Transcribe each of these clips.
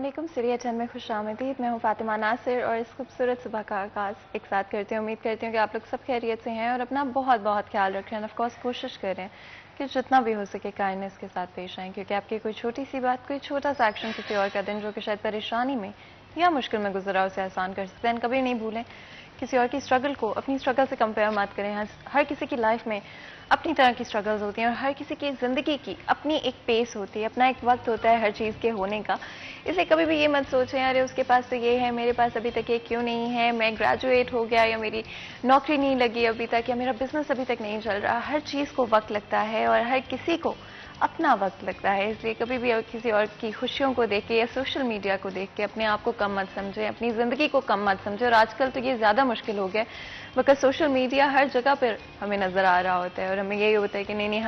علیکم سیریہ 10 میں خوش آمدید. میں ہوں فاطمہ ناصر اور اس خوبصورت صبح کا آغاز ایک ساتھ کرتی ہوں. امید کرتی ہوں کہ آپ لوگ سب خیریت سے ہیں اور اپنا بہت بہت خیال رکھ رہے ہیں. آف کورس کوشش کریں کہ جتنا بھی ہو سکے کائنڈنس کے ساتھ پیش آئیں, کیونکہ آپ کی کوئی چھوٹی سی بات, کوئی چھوٹا سا ایکشن کسی اور کا دن جو کہ شاید پریشانی میں یا مشکل میں گزرا اسے آسان کر سکتے ہیں. کبھی نہیں بھولیں کسی اور کی اسٹرگل کو اپنی اسٹرگل سے کمپیئر مت کریں. ہر کسی کی لائف میں اپنی طرح کی اسٹرگلز ہوتی ہیں اور ہر کسی کی زندگی کی اپنی ایک پیس ہوتی ہے, اپنا ایک وقت ہوتا ہے ہر چیز کے ہونے کا. اس لیے کبھی بھی یہ مت سوچیں ارے اس کے پاس تو یہ ہے, میرے پاس ابھی تک یہ کیوں نہیں ہے, میں گریجویٹ ہو گیا یا میری نوکری نہیں لگی ابھی تک یا میرا بزنس ابھی تک نہیں چل رہا. ہر چیز کو وقت لگتا ہے اور ہر کسی کو اپنا وقت لگتا ہے. اس لیے کبھی بھی کسی اور کی خوشیوں کو دیکھ کے یا سوشل میڈیا کو دیکھ کے اپنے آپ کو کم مت سمجھیں, اپنی زندگی کو کم مت سمجھیں. اور آج کل تو یہ زیادہ مشکل ہو گیا بیکاز سوشل میڈیا ہر جگہ پر ہمیں نظر آ رہا ہوتا ہے اور ہمیں یہی ہوتا ہے کہ نہیں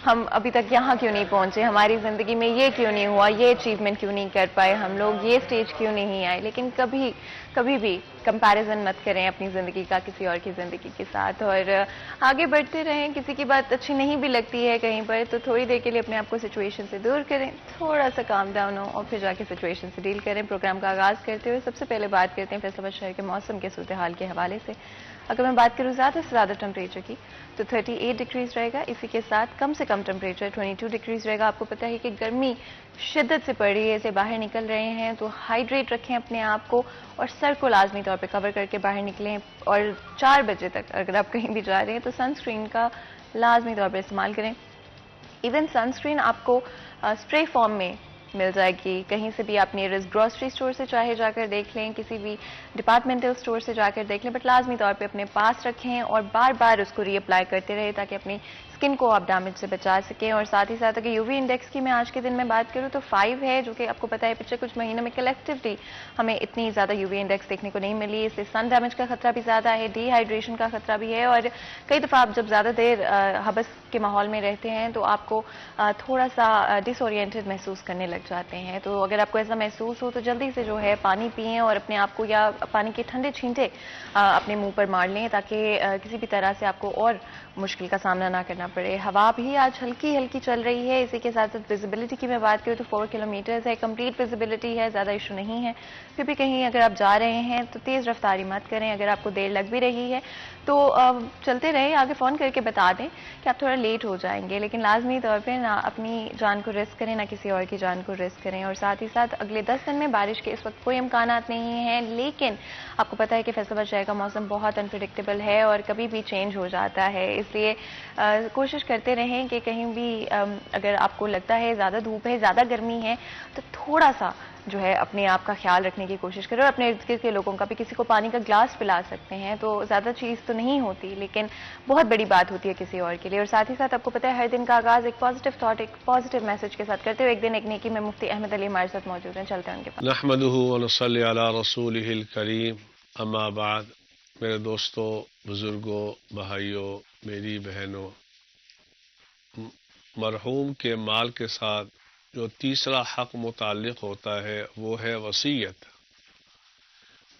ہم ابھی تک یہاں کیوں نہیں پہنچے, ہماری زندگی میں یہ کیوں نہیں ہوا, یہ اچیومنٹ کیوں نہیں کر پائے ہم لوگ, یہ سٹیج کیوں نہیں آئے. لیکن کبھی بھی کمپیریزن مت کریں اپنی زندگی کا کسی اور کی زندگی کے ساتھ اور آگے بڑھتے رہیں. کسی کی بات اچھی نہیں بھی لگتی ہے کہیں پر تو تھوڑی دیر کے لیے اپنے آپ کو سچویشن سے دور کریں, تھوڑا سا کام ڈاؤن ہو اور پھر جا کے سچویشن سے ڈیل کریں. پروگرام کا آغاز کرتے ہوئے سب سے پہلے بات کرتے ہیں فیصل آباد شہر کے موسم کے صورتحال کے حوالے سے. اگر میں بات کروں زیادہ سے زیادہ ٹمپریچر کی تو 38 ڈگریز رہے گا. اسی کے ساتھ کم سے کم ٹمپریچر 22 ڈگریز رہے گا. آپ کو پتہ ہے کہ گرمی شدت سے پڑ رہی ہے, اسے باہر نکل رہے ہیں تو ہائیڈریٹ رکھیں اپنے آپ کو اور سر کو لازمی طور پہ کور کر کے باہر نکلیں. اور 4 بجے تک اگر آپ کہیں بھی جا رہے ہیں تو سن اسکرین کا لازمی طور پر استعمال کریں. ایون سن اسکرین آپ کو اسپرے فارم میں مل جائے گی کہیں سے بھی. آپ نیئرسٹ گروسری اسٹور سے چاہے جا کر دیکھ لیں, کسی بھی ڈپارٹمنٹل اسٹور سے جا کر دیکھ لیں, بٹ لازمی طور پہ اپنے پاس رکھیں اور بار بار اس کو ری اپلائی کرتے رہے تاکہ اپنی اسکن کو آپ ڈیمیج سے بچا سکیں. اور ساتھ ہی ساتھ اگر یو وی انڈیکس کی میں آج کے دن میں بات کروں تو 5 ہے, جو کہ آپ کو پتا ہے پچھلے کچھ مہینوں میں کلیکٹیولی ہمیں اتنی زیادہ یو وی انڈیکس دیکھنے کو نہیں ملی. اس سے سن ڈیمیج کا خطرہ بھی زیادہ ہے, ڈی ہائیڈریشن کا خطرہ بھی ہے. اور کئی دفعہ آپ جب زیادہ دیر حبس کے ماحول میں رہتے ہیں تو آپ کو تھوڑا سا ڈس اورینٹڈ محسوس کرنے لگ جاتے ہیں. تو اگر آپ کو ایسا محسوس ہو تو جلدی سے جو ہے پانی پئیں اور اپنے آپ کو یا پانی کے ٹھنڈے چھینٹے اپنے منہ پر مار لیں تاکہ کسی بھی طرح سے آپ کو اور مشکل کا سامنا نہ کرنا پڑے. ہوا بھی آج ہلکی ہلکی چل رہی ہے. اسی کے ساتھ ساتھ ویزیبلٹی کی میں بات کروں تو 4 کلومیٹرز ہے, کمپلیٹ ویزیبلٹی ہے, زیادہ ایشو نہیں ہے. پھر بھی کہیں اگر آپ جا رہے ہیں تو تیز رفتاری مت کریں. اگر آپ کو دیر لگ بھی رہی ہے تو چلتے رہیں, آگے فون کر کے بتا دیں کہ آپ تھوڑا لیٹ ہو جائیں گے. لیکن لازمی طور پہ نہ اپنی جان کو رسک کریں نہ کسی اور کی جان کو رسک کریں. اور ساتھ ہی ساتھ اگلے 10 دن میں بارش کے اس وقت کوئی امکانات نہیں ہیں, لیکن آپ کو پتہ ہے کہ فیصل آباد شہر کا موسم بہت انپریڈکٹیبل ہے اور کبھی بھی چینج ہو جاتا ہے. اس لیے کوشش کرتے رہیں کہ کہیں بھی اگر آپ کو لگتا ہے زیادہ دھوپ ہے, زیادہ گرمی ہے تو تھوڑا سا جو ہے اپنے آپ کا خیال رکھنے کی کوشش کریں. اور اپنے ارد گرد کے لوگوں کا بھی, کسی کو پانی کا گلاس پلا سکتے ہیں تو زیادہ چیز تو نہیں ہوتی لیکن بہت بڑی بات ہوتی ہے کسی اور کے لیے. اور ساتھ ہی ساتھ آپ کو پتہ ہے ہر دن کا آغاز ایک پازیٹیو تھاٹ, ایک پازیٹیو میسج کے ساتھ کرتے ہوئے ایک دن ایک نیکی میں مفتی احمد علی ہمارے ساتھ موجود ہیں. چلتے ہیں ان کے پاس. نحمده ونصلي على رسوله الكريم اما بعد. میرے دوستوں, بزرگوں, بھائیوں, میری بہنوں, مرحوم کے مال کے ساتھ جو تیسرا حق متعلق ہوتا ہے وہ ہے وصیت.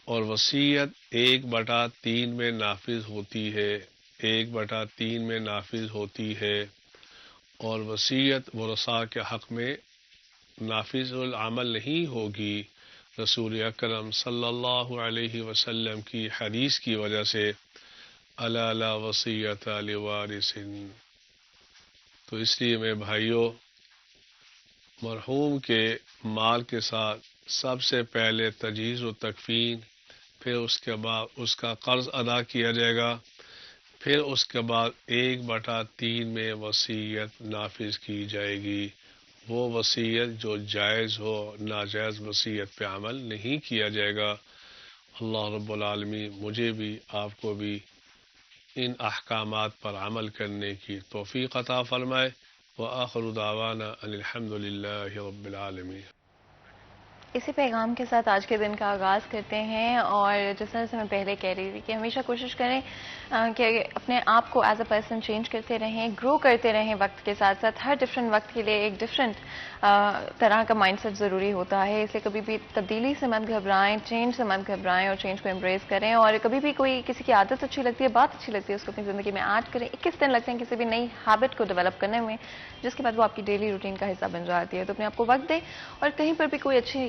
اور وصیت 1/3 میں نافذ ہوتی ہے, 1/3 میں نافذ ہوتی ہے. اور وصیت ورثاء کے حق میں نافذ العمل نہیں ہوگی رسول اکرم صلی اللہ علیہ وسلم کی حدیث کی وجہ سے, الا لا وصیت لوارث. تو اس لیے میں بھائیوں, مرحوم کے مال کے ساتھ سب سے پہلے تجہیز و تکفین, پھر اس کے بعد اس کا قرض ادا کیا جائے گا, پھر اس کے بعد 1/3 میں وصیت نافذ کی جائے گی. وہ وصیت جو جائز ہو, ناجائز وصیت پہ عمل نہیں کیا جائے گا. اللہ رب العالمین مجھے بھی آپ کو بھی ان احکامات پر عمل کرنے کی توفیق عطا فرمائے. وآخر دعوانا ان الحمد للہ رب العالمین. اسی پیغام کے ساتھ آج کے دن کا آغاز کرتے ہیں. اور جس طرح سے میں پہلے کہہ رہی تھی کہ ہمیشہ کوشش کریں کہ اپنے آپ کو ایز اے پرسن چینج کرتے رہیں, گرو کرتے رہیں وقت کے ساتھ ساتھ. ہر ڈفرینٹ وقت کے لیے ایک ڈفرینٹ طرح کا مائنڈ سیٹ ضروری ہوتا ہے. اس لیے کبھی بھی تبدیلی سے مت گھبرائیں, چینج سے مت گھبرائیں اور چینج کو امبریس کریں. اور کبھی بھی کوئی کسی کی عادت اچھی لگتی ہے, بات اچھی لگتی ہے, اس کو اپنی زندگی میں ایڈ کریں. 21 دن لگتے ہیں کسی بھی نئی ہیبٹ کو ڈیولپ کرنے میں, جس کے بعد وہ آپ کی ڈیلی روٹین کا حصہ بن جاتی ہے. تو اپنے آپ کو وقت دیں اور کہیں پر بھی کوئی اچھی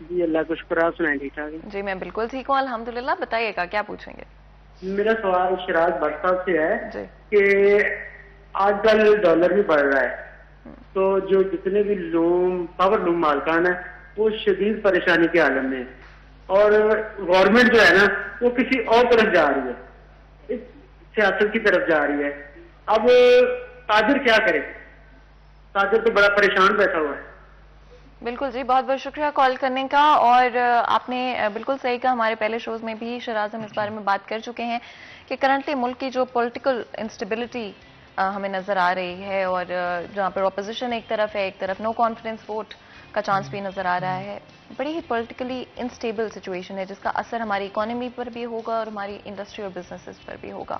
جی اللہ کا شکر، آپ سنائیں ٹھیک ٹھاک ہے؟ جی میں بالکل ٹھیک ہوں الحمدللہ. بتائیے گا کیا پوچھیں گے؟ میرا سوال شراز بٹ صاحب سے ہے جی. کہ آج کل ڈالر بھی بڑھ رہا ہے، تو جو جتنے بھی پاور لوم مالکان ہیں وہ شدید پریشانی کے عالم میں ہیں، اور گورنمنٹ جو ہے نا وہ کسی اور طرف جا رہی ہے، اس سیاست کی طرف جا رہی ہے. اب تاجر کیا کرے؟ تاجر تو بڑا پریشان بیٹھا ہوا ہے. بالکل جی، بہت بہت شکریہ کال کرنے کا. اور آپ نے بالکل صحیح کہا، ہمارے پہلے شوز میں بھی شراز ہم اس بارے میں بات کر چکے ہیں کہ کرنٹلی ملک کی جو پولیٹیکل انسٹیبلٹی ہمیں نظر آ رہی ہے، اور جہاں پر اپوزیشن ایک طرف نو کانفیڈنس ووٹ کا چانس بھی نظر آ رہا ہے، بڑی ہی پولیٹیکلی انسٹیبل سچویشن ہے جس کا اثر ہماری اکانومی پر بھی ہوگا اور ہماری انڈسٹری اور بزنسز پر بھی ہوگا.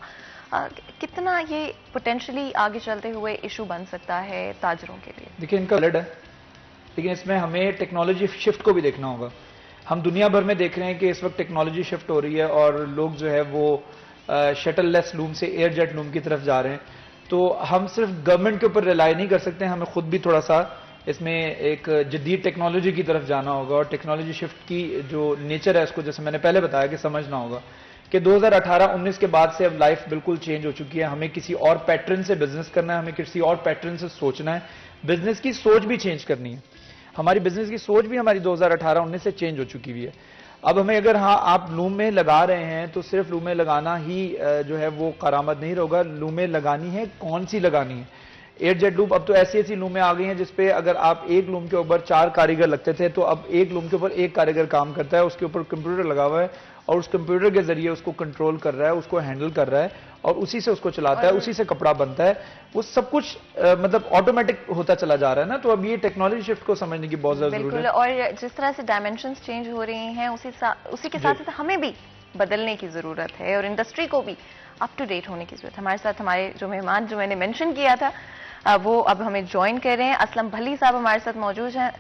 کتنا یہ پوٹینشلی آگے چلتے ہوئے ایشو بن سکتا ہے تاجروں کے لیے؟ دیکھیں ان کا ہے، لیکن اس میں ہمیں ٹیکنالوجی شفٹ کو بھی دیکھنا ہوگا. ہم دنیا بھر میں دیکھ رہے ہیں کہ اس وقت ٹیکنالوجی شفٹ ہو رہی ہے اور لوگ جو ہے وہ شٹل لیس لوم سے ایئر جیٹ لوم کی طرف جا رہے ہیں. تو ہم صرف گورنمنٹ کے اوپر ریلائی نہیں کر سکتے، ہمیں خود بھی تھوڑا سا اس میں ایک جدید ٹیکنالوجی کی طرف جانا ہوگا، اور ٹیکنالوجی شفٹ کی جو نیچر ہے اس کو جیسے میں نے پہلے بتایا کہ سمجھنا ہوگا کہ 2018-19 کے بعد سے اب لائف بالکل چینج ہو چکی ہے. ہمیں کسی اور پیٹرن سے بزنس کرنا ہے، ہمیں کسی اور پیٹرن سے سوچنا ہے، بزنس کی سوچ بھی چینج کرنی ہے. ہماری بزنس کی سوچ بھی ہماری 2018-19 سے چینج ہو چکی ہوئی ہے. اب ہمیں اگر آپ لوم میں لگا رہے ہیں تو صرف لوم میں لگانا ہی جو ہے وہ کارآمد نہیں ہوگا. لومیں لگانی ہے، کون سی لگانی ہے؟ ایئر جیٹ لوم اب تو ایسی لومیں آ گئی ہیں جس پہ اگر آپ ایک لوم کے اوپر 4 کاریگر لگتے تھے تو اب ایک لوم کے اوپر ایک کاریگر کام کرتا ہے، اس کے اوپر کمپیوٹر لگا ہوا ہے اور اس کمپیوٹر کے ذریعے اس کو کنٹرول کر رہا ہے، اس کو ہینڈل کر رہا ہے اور اسی سے اس کو چلاتا ہے، اسی سے کپڑا بنتا ہے. وہ سب کچھ مطلب آٹومیٹک ہوتا چلا جا رہا ہے نا. تو اب یہ ٹیکنالوجی شفٹ کو سمجھنے کی بہت زیادہ ضرورت ہے. بالکل، اور جس طرح سے ڈائمینشنز چینج ہو رہی ہیں اسی کے ساتھ ہمیں بھی بدلنے کی ضرورت ہے، اور انڈسٹری کو بھی اپ ٹو ڈیٹ ہونے کی ضرورت ہے. ہمارے ساتھ ہمارے جو مہمان جو میں نے مینشن کیا تھا وہ اب ہمیں جوائن کر رہے ہیں. اسلم بھلی صاحب ہمارے ساتھ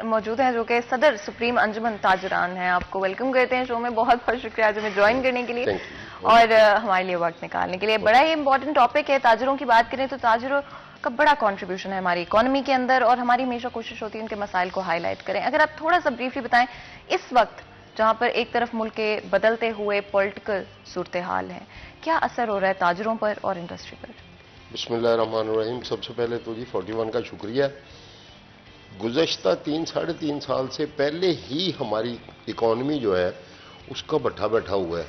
موجود ہیں جو کہ صدر سپریم انجمن تاجران ہیں. آپ کو ویلکم کرتے ہیں شو میں. بہت بہت شکریہ آج ہمیں جوائن کرنے کے لیے اور ہمارے لیے وقت نکالنے کے لیے. بڑا ہی امپورٹنٹ ٹاپک ہے. تاجروں کی بات کریں تو تاجروں کا بڑا کنٹریبیوشن ہے ہماری اکانومی کے اندر، اور ہماری ہمیشہ کوشش ہوتی ہے ان کے مسائل کو ہائی لائٹ کریں. اگر آپ تھوڑا سا بریفلی بتائیں اس وقت جہاں پر ایک طرف ملک کے بدلتے ہوئے پولیٹیکل صورتحال ہے، کیا اثر ہو رہا ہے تاجروں پر اور انڈسٹری پر؟ بسم اللہ الرحمن الرحیم. سب سے پہلے تو جی 41 کا شکریہ. گزشتہ 3-3.5 سال سے پہلے ہی ہماری اکانومی جو ہے اس کا بیٹھا ہوا ہے.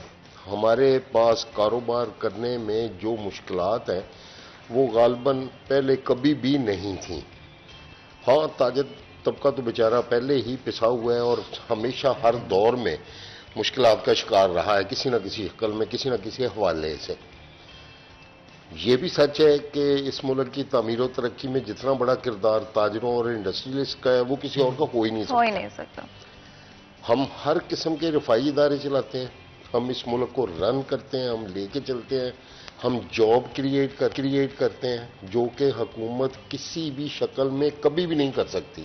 ہمارے پاس کاروبار کرنے میں جو مشکلات ہیں وہ غالباً پہلے کبھی بھی نہیں تھیں. ہاں تاجر طبقہ تو بیچارہ پہلے ہی پسا ہوا ہے اور ہمیشہ ہر دور میں مشکلات کا شکار رہا ہے کسی نہ کسی شکل میں، کسی نہ کسی حوالے سے. یہ بھی سچ ہے کہ اس ملک کی تعمیر و ترقی میں جتنا بڑا کردار تاجروں اور انڈسٹریلسٹ کا ہے وہ کسی اور کا ہو ہی نہیں سکتا. ہم ہر قسم کے رفاہی ادارے چلاتے ہیں، ہم اس ملک کو رن کرتے ہیں، ہم لے کے چلتے ہیں، ہم جاب کریٹ کرتے ہیں جو کہ حکومت کسی بھی شکل میں کبھی بھی نہیں کر سکتی.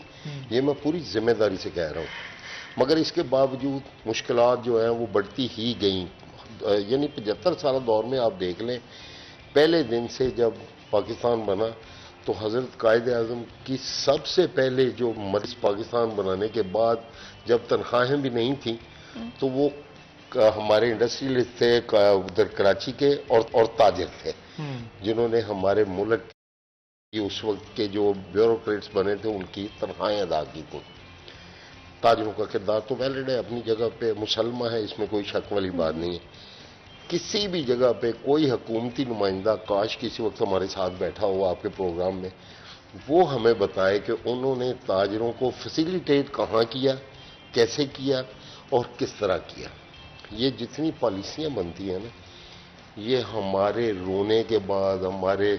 یہ میں پوری ذمہ داری سے کہہ رہا ہوں. مگر اس کے باوجود مشکلات جو ہیں وہ بڑھتی ہی گئیں. یعنی 75 سالہ دور میں آپ دیکھ لیں، پہلے دن سے جب پاکستان بنا تو حضرت قائد اعظم کی سب سے پہلے جو مجلس پاکستان بنانے کے بعد جب تنخواہیں بھی نہیں تھیں تو وہ ہمارے انڈسٹریلسٹ تھے ادھر کراچی کے اور تاجر تھے جنہوں نے ہمارے ملک کی اس وقت کے جو بیوروکریٹس بنے تھے ان کی تنخواہیں ادا کی تھیں. تاجروں کا کردار تو ویلڈ ہے، اپنی جگہ پہ مسلمہ ہے، اس میں کوئی شک والی بات نہیں ہے. کسی بھی جگہ پہ کوئی حکومتی نمائندہ کاش کسی وقت ہمارے ساتھ بیٹھا ہو آپ کے پروگرام میں، وہ ہمیں بتائے کہ انہوں نے تاجروں کو فیسیلیٹیٹ کہاں کیا، کیسے کیا اور کس طرح کیا. یہ جتنی پالیسیاں بنتی ہیں نا، یہ ہمارے رونے کے بعد، ہمارے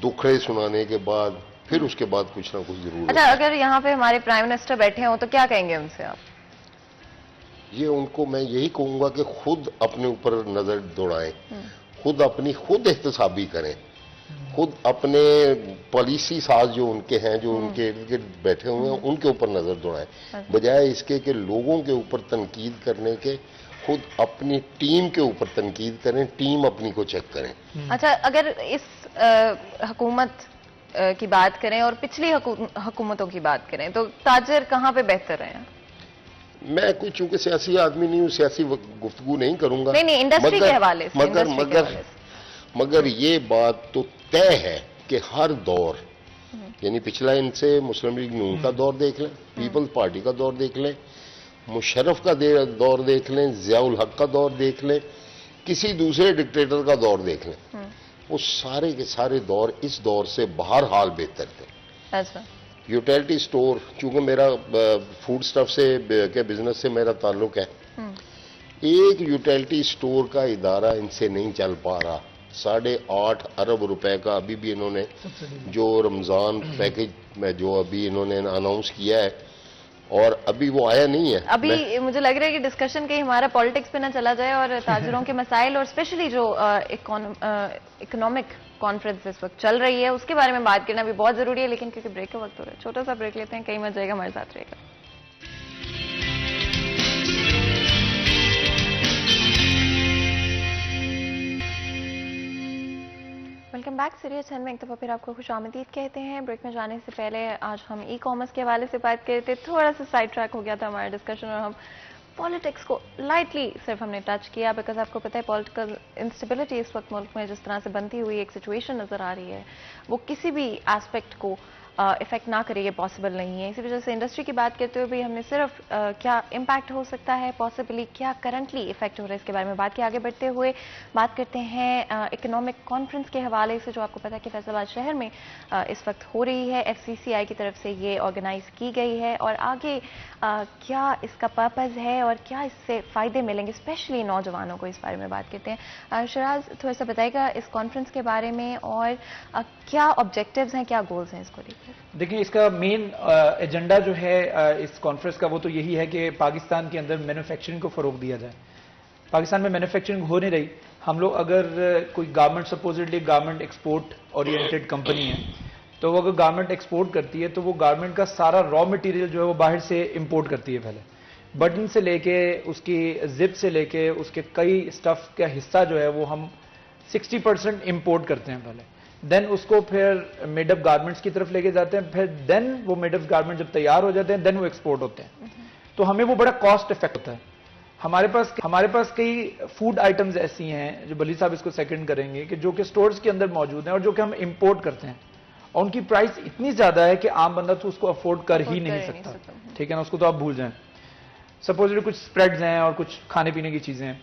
دکھڑے سنانے کے بعد، پھر اس کے بعد کچھ نہ کچھ ضرور. اچھا، اگر یہاں پہ ہمارے پرائم منسٹر بیٹھے ہوں تو کیا کہیں گے ان سے آپ؟ یہ ان کو میں یہی کہوں گا کہ خود اپنے اوپر نظر دوڑائیں، خود احتسابی کریں، خود اپنے پالیسی ساز جو ان کے ہیں، جو ان کے ارد گرد بیٹھے ہوئے ہیں، ان کے اوپر نظر دوڑائیں، بجائے اس کے کہ لوگوں کے اوپر تنقید کرنے کے خود اپنی ٹیم کے اوپر تنقید کریں، ٹیم اپنی کو چیک کریں. اچھا، اگر اس حکومت کی بات کریں اور پچھلی حکومتوں کی بات کریں تو تاجر کہاں پہ بہتر ہیں؟ میں کوئی چونکہ سیاسی آدمی نہیں ہوں، سیاسی گفتگو نہیں کروں گا. نہیں انڈسٹری کے حوالے سے مگر یہ بات تو طے ہے کہ ہر دور، یعنی پچھلا ان سے مسلم لیگ نون کا دور دیکھ لیں، پیپلز پارٹی کا دور دیکھ لیں، مشرف کا دور دیکھ لیں، ضیاء الحق کا دور دیکھ لیں، کسی دوسرے ڈکٹیٹر کا دور دیکھ لیں، وہ سارے کے سارے دور اس دور سے بہرحال بہتر تھے. اچھا. یوٹیلٹی سٹور، چونکہ میرا فوڈ سٹف سے کے بزنس سے میرا تعلق ہے، ایک یوٹیلٹی سٹور کا ادارہ ان سے نہیں چل پا رہا. 8.5 ارب روپے کا ابھی بھی انہوں نے جو رمضان پیکج میں جو ابھی انہوں نے اناؤنس کیا ہے، اور ابھی وہ آیا نہیں ہے. ابھی مجھے لگ رہا ہے کہ ڈسکشن کہیں ہمارا پالیٹکس پہ نہ چلا جائے اور تاجروں کے مسائل اور اسپیشلی جو اکنامک کانفرنس اس وقت چل رہی ہے اس کے بارے میں بات کرنا بھی بہت ضروری ہے. لیکن کیونکہ بریک کا وقت ہو رہا ہے، چھوٹا سا بریک لیتے ہیں. کہیں مت جائے گا، ہمارے ساتھ رہے گا. Welcome back. سیریز 10 میں ایک دفعہ پھر آپ کو خوش آمدید کہتے ہیں. بریک میں جانے سے پہلے آج ہم ای کامرس کے حوالے سے بات کرتے تھے. تھوڑا سا سائڈ ٹریک ہو گیا تھا ہمارا ڈسکشن اور ہم پالیٹکس کو لائٹلی صرف ہم نے ٹچ کیا، بیکاز آپ کو پتہ ہے پولیٹیکل انسٹیبلٹی اس وقت ملک میں جس طرح سے بنتی ہوئی ایک سچویشن نظر آ رہی ہے وہ کسی بھی ایسپیکٹ کو افیکٹ نہ کرے، یہ پاسبل نہیں ہے. اسی وجہ سے انڈسٹری کی بات کرتے ہوئے بھی ہم نے صرف کیا امپیکٹ ہو سکتا ہے، پاسبلی کیا کرنٹلی افیکٹ ہو رہا ہے، اس کے بارے میں بات کی. آگے بڑھتے ہوئے بات کرتے ہیں اکنامک کانفرنس کے حوالے سے جو آپ کو پتہ ہے کہ فیصل آباد شہر میں اس وقت ہو رہی ہے. FCCI کی طرف سے یہ آرگنائز کی گئی ہے اور آگے کیا اس کا پرپز ہے اور کیا اس سے فائدے ملیں گے اسپیشلی نوجوانوں کو، اس بارے میں بات کرتے ہیں. شراز تھوڑا سا بتائے گا اس کانفرنس کے بارے میں اور کیا آبجیکٹیوز ہیں، کیا گولز ہیں اس کو لے کر؟ دیکھیں، اس کا مین ایجنڈا جو ہے اس کانفرنس کا وہ تو یہی ہے کہ پاکستان کے اندر مینوفیکچرنگ کو فروغ دیا جائے. پاکستان میں مینوفیکچرنگ ہو نہیں رہی. ہم لوگ اگر کوئی garment supposedly garment export oriented company ہے تو وہ اگر گارمنٹ ایکسپورٹ کرتی ہے تو وہ گارمنٹ کا سارا را مٹیریل جو ہے وہ باہر سے امپورٹ کرتی ہے. پہلے بٹن سے لے کے اس کی زپ سے لے کے اس کے کئی اسٹف کا حصہ جو ہے وہ ہم 60% امپورٹ کرتے ہیں پہلے. دین اس کو پھر میڈ اپ گارمنٹس کی طرف لے کے جاتے ہیں. پھر دین وہ میڈ اپ گارمنٹ جب تیار ہو جاتے ہیں دین وہ ایکسپورٹ ہوتے ہیں. تو ہمیں وہ بڑا کاسٹ افیکٹ ہوتا ہے. ہمارے پاس کئی فوڈ آئٹمز ایسی ہیں جو بلی صاحب اس کو سیکنڈ کریں گے کہ جو کہ سٹورز کے اندر موجود ہیں اور جو کہ ہم امپورٹ کرتے ہیں اور ان کی پرائس اتنی زیادہ ہے کہ عام بندہ تو اس کو افورڈ کر ہی نہیں سکتا. ٹھیک ہے نا، اس کو تو آپ بھول جائیں. سپوزلی کچھ اسپریڈز ہیں اور کچھ کھانے پینے کی چیزیں ہیں.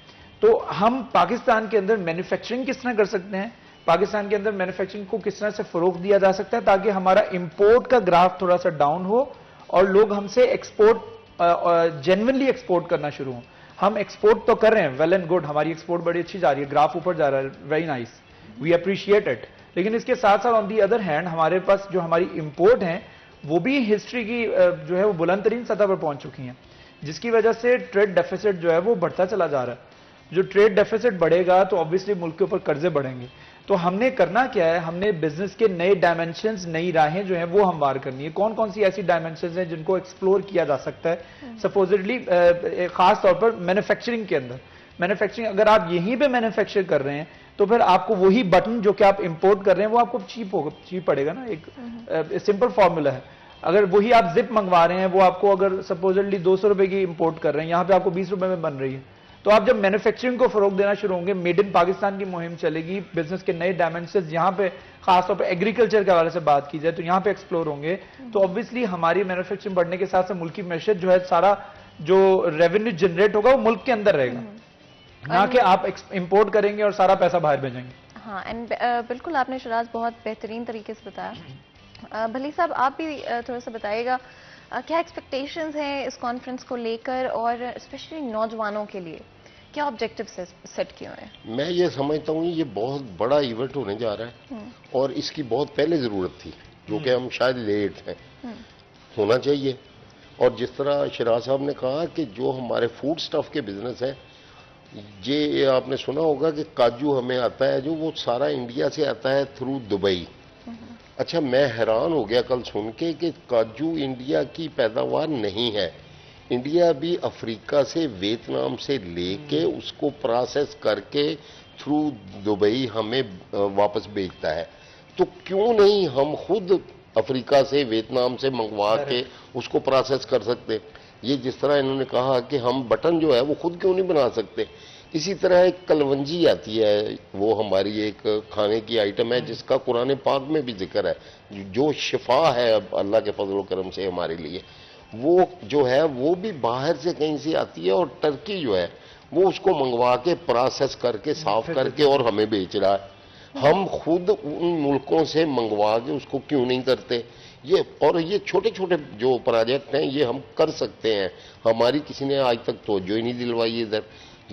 تو ہم پاکستان کے اندر مینوفیکچرنگ کس طرح کر سکتے ہیں، پاکستان کے اندر مینوفیکچرنگ کو کس طرح سے فروغ دیا جا سکتا ہے تاکہ ہمارا امپورٹ کا گراف تھوڑا سا ڈاؤن ہو اور لوگ ہم سے ایکسپورٹ جینونلی ایکسپورٹ کرنا شروع ہوں. ہم ایکسپورٹ تو کر رہے ہیں، ویل اینڈ گڈ، ہماری ایکسپورٹ بڑی اچھی جا رہی ہے، گراف اوپر جا رہا ہے، very nice, we appreciate it. لیکن اس کے ساتھ ساتھ آن دی ادر ہینڈ ہمارے پاس جو ہماری امپورٹ ہیں وہ بھی ہسٹری کی جو ہے وہ بلند ترین سطح پر پہنچ چکی ہیں، جس کی وجہ سے ٹریڈ ڈیفیسٹ جو ہے وہ بڑھتا چلا جا رہا ہے. جو ٹریڈ ڈیفیسٹ بڑھے گا تو obviously ملک کے اوپر قرضے بڑھیں گے. تو ہم نے کرنا کیا ہے، ہم نے بزنس کے نئے ڈائمنشنز، نئی راہیں جو ہیں وہ ہموار کرنی ہے. کون کون سی ایسی ڈائمنشنز ہیں جن کو ایکسپلور کیا جا سکتا ہے سپوزٹلی خاص طور پر مینوفیکچرنگ کے اندر. مینوفیکچرنگ اگر آپ یہیں پہ مینوفیکچر کر رہے ہیں تو پھر آپ کو وہی بٹن جو کہ آپ امپورٹ کر رہے ہیں وہ آپ کو چیپ پڑے گا نا. ایک سمپل فارمولا ہے. اگر وہی آپ زپ منگوا رہے ہیں وہ آپ کو اگر سپوزٹلی 200 روپے کی امپورٹ کر رہے ہیں، یہاں پہ آپ کو 20 روپے میں بن رہی ہے. تو آپ جب مینوفیکچرنگ کو فروغ دینا شروع ہوں گے، میڈ ان پاکستان کی مہم چلے گی، بزنس کے نئے ڈائمنشنز یہاں پہ خاص طور پہ ایگریکلچر کے حوالے سے بات کی جائے تو یہاں پہ ایکسپلور ہوں گے. تو obviously ہماری مینوفیکچرنگ بڑھنے کے ساتھ ساتھ ملکی معیشت جو ہے سارا جو ریونیو جنریٹ ہوگا وہ ملک کے اندر رہے گا، نہ کہ آپ امپورٹ کریں گے اور سارا پیسہ باہر بھیجیں گے. ہاں اینڈ بالکل آپ نے شراز بہت بہترین طریقے سے بتایا. بھلی صاحب آپ بھی تھوڑا سا بتائیے گا کیا ایکسپیکٹیشنز ہیں اس کانفرنس کو لے کر اور اسپیشلی نوجوانوں کے لیے کیا آبجیکٹو سیٹ کیے ہوئے ہیں؟ میں یہ سمجھتا ہوں یہ بہت بڑا ایونٹ ہونے جا رہا ہے اور اس کی بہت پہلے ضرورت تھی جو کہ ہم شاید لیٹ ہیں. ہونا چاہیے. اور جس طرح شراز صاحب نے کہا کہ جو ہمارے فوڈ سٹف کے بزنس ہیں، یہ آپ نے سنا ہوگا کہ کاجو ہمیں آتا ہے جو وہ سارا انڈیا سے آتا ہے تھرو دبئی. اچھا، میں حیران ہو گیا کل سن کے کہ کاجو انڈیا کی پیداوار نہیں ہے. انڈیا بھی افریقہ سے، ویتنام سے لے کے اس کو پروسیس کر کے تھرو دبئی ہمیں واپس بیچتا ہے. تو کیوں نہیں ہم خود افریقہ سے، ویتنام سے منگوا کے اس کو پروسیس کر سکتے؟ یہ جس طرح انہوں نے کہا کہ ہم بٹن جو ہے وہ خود کیوں نہیں بنا سکتے. اسی طرح ایک کلونجی آتی ہے، وہ ہماری ایک کھانے کی آئٹم ہے جس کا قرآن پاک میں بھی ذکر ہے، جو شفا ہے اللہ کے فضل و کرم سے ہمارے لیے. وہ جو ہے وہ بھی باہر سے کہیں سے آتی ہے، اور ٹرکی جو ہے وہ اس کو منگوا کے پروسیس کر کے صاف کر کے اور ہمیں بیچ رہا ہے. ہم خود ان ملکوں سے منگوا کے اس کو کیوں نہیں کرتے؟ یہ چھوٹے چھوٹے جو پروجیکٹ ہیں یہ ہم کر سکتے ہیں. ہماری کسی نے آج تک توجہ ہی نہیں دلوائی ادھر.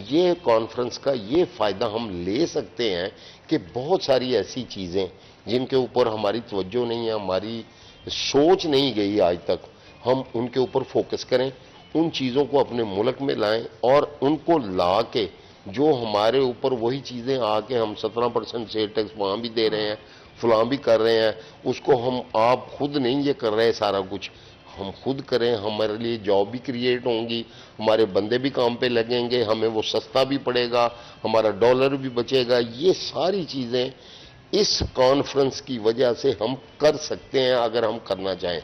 یہ کانفرنس کا یہ فائدہ ہم لے سکتے ہیں کہ بہت ساری ایسی چیزیں جن کے اوپر ہماری توجہ نہیں ہے، ہماری سوچ نہیں گئی آج تک، ہم ان کے اوپر فوکس کریں، ان چیزوں کو اپنے ملک میں لائیں، اور ان کو لا کے جو ہمارے اوپر وہی چیزیں آ کے ہم 17% سیل ٹیکس وہاں بھی دے رہے ہیں، فلاں بھی کر رہے ہیں، اس کو ہم آپ خود نہیں یہ کر رہے، سارا کچھ ہم خود کریں. ہمارے لیے جاب بھی کریٹ ہوں گی، ہمارے بندے بھی کام پہ لگیں گے، ہمیں وہ سستا بھی پڑے گا، ہمارا ڈالر بھی بچے گا. یہ ساری چیزیں اس کانفرنس کی وجہ سے ہم کر سکتے ہیں اگر ہم کرنا چاہیں.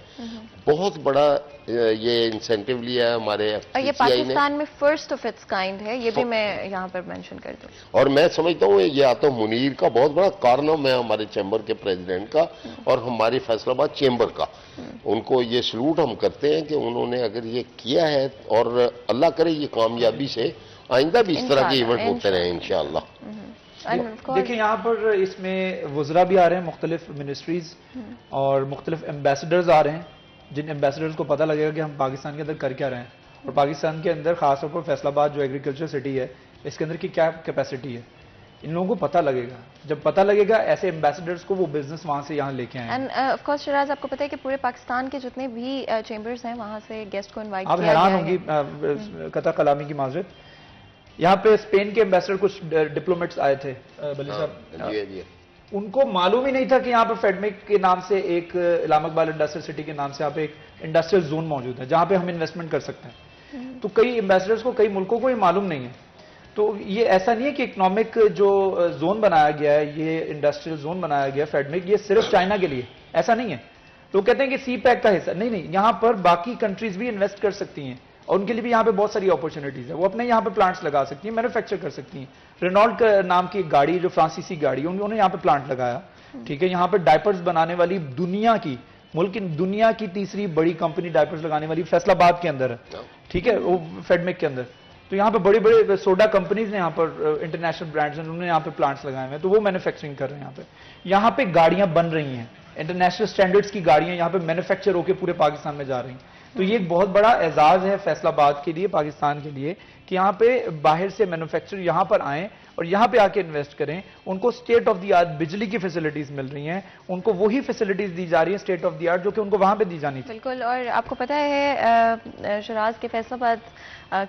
بہت بڑا یہ انسینٹیو لیا ہے ہمارے اور یہ پاکستان میں فرسٹ آف اٹس کائنڈ ہے، یہ بھی میں یہاں پر مینشن کر دوں. اور میں سمجھتا ہوں یہ آتا منیر کا بہت بڑا کارنام ہے ہمارے چیمبر کے پریزیڈنٹ کا اور ہماری فیصل آباد چیمبر کا. ان کو یہ سلوٹ ہم کرتے ہیں کہ انہوں نے اگر یہ کیا ہے، اور اللہ کرے یہ کامیابی سے آئندہ بھی اس طرح کے ایونٹ ہوتے رہیں انشاءاللہ. دیکھیں یہاں پر اس میں وزراء بھی آ رہے ہیں، مختلف منسٹریز اور مختلف ایمبیسڈرز آ رہے ہیں، جن ایمبیسڈرز کو پتہ لگے گا کہ ہم پاکستان کے اندر کر کیا رہے ہیں، اور پاکستان کے اندر خاص طور پر فیصل آباد جو ایگریکلچر سٹی ہے اس کے اندر کی کیا کیپیسٹی ہے، ان لوگوں کو پتہ لگے گا. جب پتہ لگے گا ایسے ایمبیسڈرز کو وہ بزنس وہاں سے یہاں لے کے آئیں. اینڈ آف کورس شراز، آپ کو پتہ ہے کہ پورے پاکستان کے جتنے بھی چیمبرز ہیں وہاں سے گیسٹ کو انوائٹ کیا آپ گیا ہے. حیران ہوں گی، قطع کلامی کی معذرت، یہاں پہ اسپین کے ایمبیسڈر کچھ ڈپلومیٹس آئے تھے بلی صاحب، ان کو معلوم ہی نہیں تھا کہ یہاں پہ فیڈمک کے نام سے ایک علام اقبال انڈسٹریل سٹی کے نام سے یہاں پہ ایک انڈسٹریل زون موجود ہے جہاں پہ ہم انویسٹمنٹ کر سکتے ہیں. تو کئی ایمبیسڈرز کو، کئی ملکوں کو یہ معلوم نہیں ہے. تو یہ ایسا نہیں ہے کہ اکنامک جو زون بنایا گیا ہے، یہ انڈسٹریل زون بنایا گیا ہے فیڈمک، یہ صرف چائنا کے لیے، ایسا نہیں ہے. تو کہتے ہیں کہ سی پیک کا حصہ نہیں، یہاں پر باقی کنٹریز بھی انویسٹ کر سکتی ہیں اور ان کے لیے بھی یہاں پہ بہت ساری اپرچونیٹیز ہیں. وہ اپنے یہاں پہ پلانٹس لگا سکتی ہیں، مینوفیکچر کر سکتی ہیں. رینالٹ نام کی ایک گاڑی جو فرانسیسی گاڑی، انہوں نے یہاں پہ پلانٹ لگایا، ٹھیک ہے. یہاں پہ ڈائپرز بنانے والی دنیا کی تیسری بڑی کمپنی ڈائپرز لگانے والی فیصل آباد کے اندر ہے، ٹھیک ہے، وہ فیڈمک کے اندر. تو یہاں پہ بڑی بڑے سوڈا کمپنیز نے یہاں پر انٹرنیشنل برانڈز انہوں نے یہاں پہ پلانٹس لگائے ہوئے ہیں، تو وہ مینوفیکچرنگ کر رہے ہیں. یہاں پہ گاڑیاں بن رہی ہیں، انٹرنیشنل سٹینڈرڈز کی گاڑیاں یہاں پہ مینوفیکچر ہو کے پورے پاکستان میں جا رہی ہیں. تو یہ ایک بہت بڑا اعزاز ہے فیصل آباد کے لیے، پاکستان کے لیے، کہ یہاں پہ باہر سے مینوفیکچر یہاں پر آئیں اور یہاں پہ آ کے انویسٹ کریں. ان کو اسٹیٹ آف دی آرٹ بجلی کی فیسلٹیز مل رہی ہیں، ان کو وہی فیسلٹیز دی جا رہی ہیں اسٹیٹ آف دی آرٹ جو کہ ان کو وہاں پہ دی جانی تھی. بالکل. اور آپ کو پتہ ہے شراز کے فیصل آباد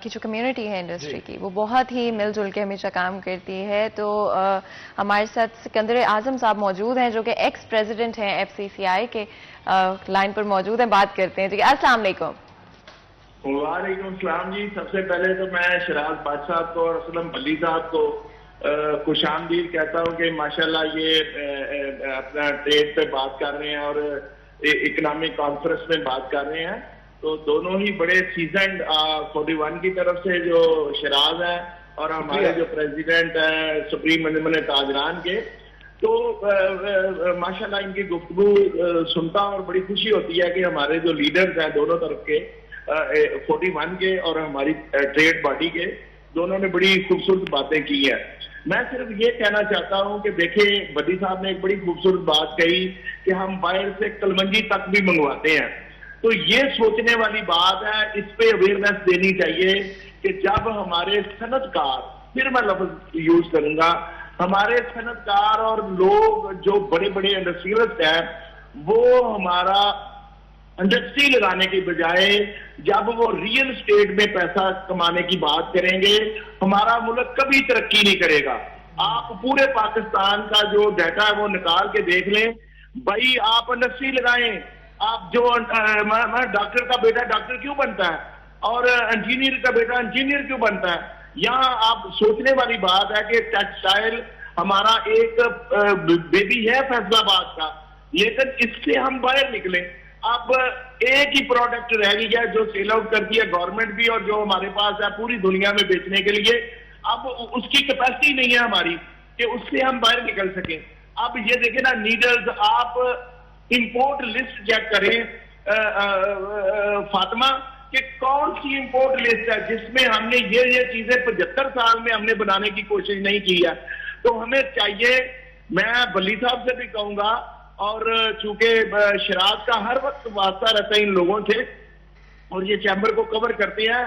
کی جو کمیونٹی ہے انڈسٹری کی، وہ بہت ہی مل جل کے ہمیشہ کام کرتی ہے. تو ہمارے ساتھ سکندر اعظم صاحب موجود ہیں جو کہ ایکس پریزیڈنٹ ہیں FCCI کے، لائن پر موجود ہیں، بات کرتے ہیں. جی السلام علیکم. وعلیکم السلام جی. سب سے پہلے تو میں شراز بادشاہ صاحب کو اور اسلم بلی صاحب کو خوش آمدید کہتا ہوں کہ ماشاءاللہ یہ اپنا ٹریڈ پہ بات کر رہے ہیں اور اکنامک کانفرنس میں بات کر رہے ہیں. تو دونوں ہی بڑے سیزنڈ 41 کی طرف سے جو شراز ہے اور ہمارے جو پریزیڈنٹ ہیں سپریم انجمن تاجران کے، تو ماشاءاللہ ان کی گفتگو سنتا اور بڑی خوشی ہوتی ہے کہ ہمارے جو لیڈرز ہیں دونوں طرف کے، 41 کے اور ہماری ٹریڈ باڈی کے، دونوں نے بڑی خوبصورت باتیں کی ہیں. میں صرف یہ کہنا چاہتا ہوں کہ دیکھیں بدی صاحب نے ایک بڑی خوبصورت بات کہی کہ ہم باہر سے کلمنجی تک بھی منگواتے ہیں. تو یہ سوچنے والی بات ہے، اس پہ اویئرنیس دینی چاہیے کہ جب ہمارے صنعت کار، پھر میں لفظ یوز کروں گا، ہمارے صنعت کار اور لوگ جو بڑے بڑے انڈسٹریلسٹ ہیں، وہ ہمارا انڈسٹری لگانے کی بجائے جب وہ ریئل اسٹیٹ میں پیسہ کمانے کی بات کریں گے، ہمارا ملک کبھی ترقی نہیں کرے گا. آپ پورے پاکستان کا جو ڈیٹا ہے وہ نکال کے دیکھ لیں. بھائی آپ انڈسٹری لگائیں، آپ جو ڈاکٹر کا بیٹا ڈاکٹر کیوں بنتا ہے اور انجینئر کا بیٹا انجینئر کیوں بنتا ہے؟ یہاں آپ سوچنے والی بات ہے کہ ٹیکسٹائل ہمارا ایک بیبی ہے فیصل آباد کا، لیکن اس سے ہم باہر نکلیں. اب ایک ہی پروڈکٹ رہ گیا جو سیل آؤٹ کرتی ہے گورنمنٹ بھی اور جو ہمارے پاس ہے پوری دنیا میں بیچنے کے لیے. اب اس کی کیپیسٹی نہیں ہے ہماری کہ اس سے ہم باہر نکل سکیں. اب یہ دیکھیں نا نیڈلز، آپ امپورٹ لسٹ چیک کریں فاطمہ کہ کون سی امپورٹ لسٹ ہے جس میں ہم نے یہ چیزیں 75 سال میں ہم نے بنانے کی کوشش نہیں کی ہے. تو ہمیں چاہیے، میں بلی صاحب سے بھی کہوں گا، اور چونکہ شراز کا ہر وقت واسطہ رہتا ہے ان لوگوں سے اور یہ چیمبر کو کور کرتے ہیں،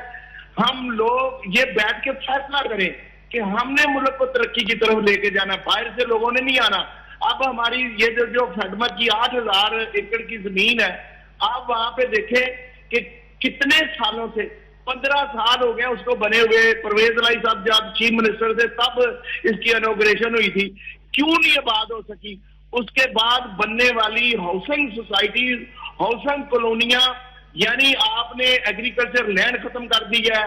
ہم لوگ یہ بیٹھ کے فیصلہ کریں کہ ہم نے ملک کو ترقی کی طرف لے کے جانا، باہر سے لوگوں نے نہیں آنا. اب ہماری یہ جو فیڈما کی 8,000 ایکڑ کی زمین ہے، آپ وہاں پہ دیکھیں کہ کتنے سالوں سے 15 سال ہو گئے اس کو بنے ہوئے. پرویز الہی صاحب جب چیف منسٹر تھے تب اس کی انوگریشن ہوئی تھی، کیوں نہیں آباد ہو سکی؟ اس کے بعد بننے والی ہاؤسنگ سوسائٹیز، ہاؤسنگ کالونیاں، یعنی آپ نے ایگریکلچر لینڈ ختم کر دی ہے،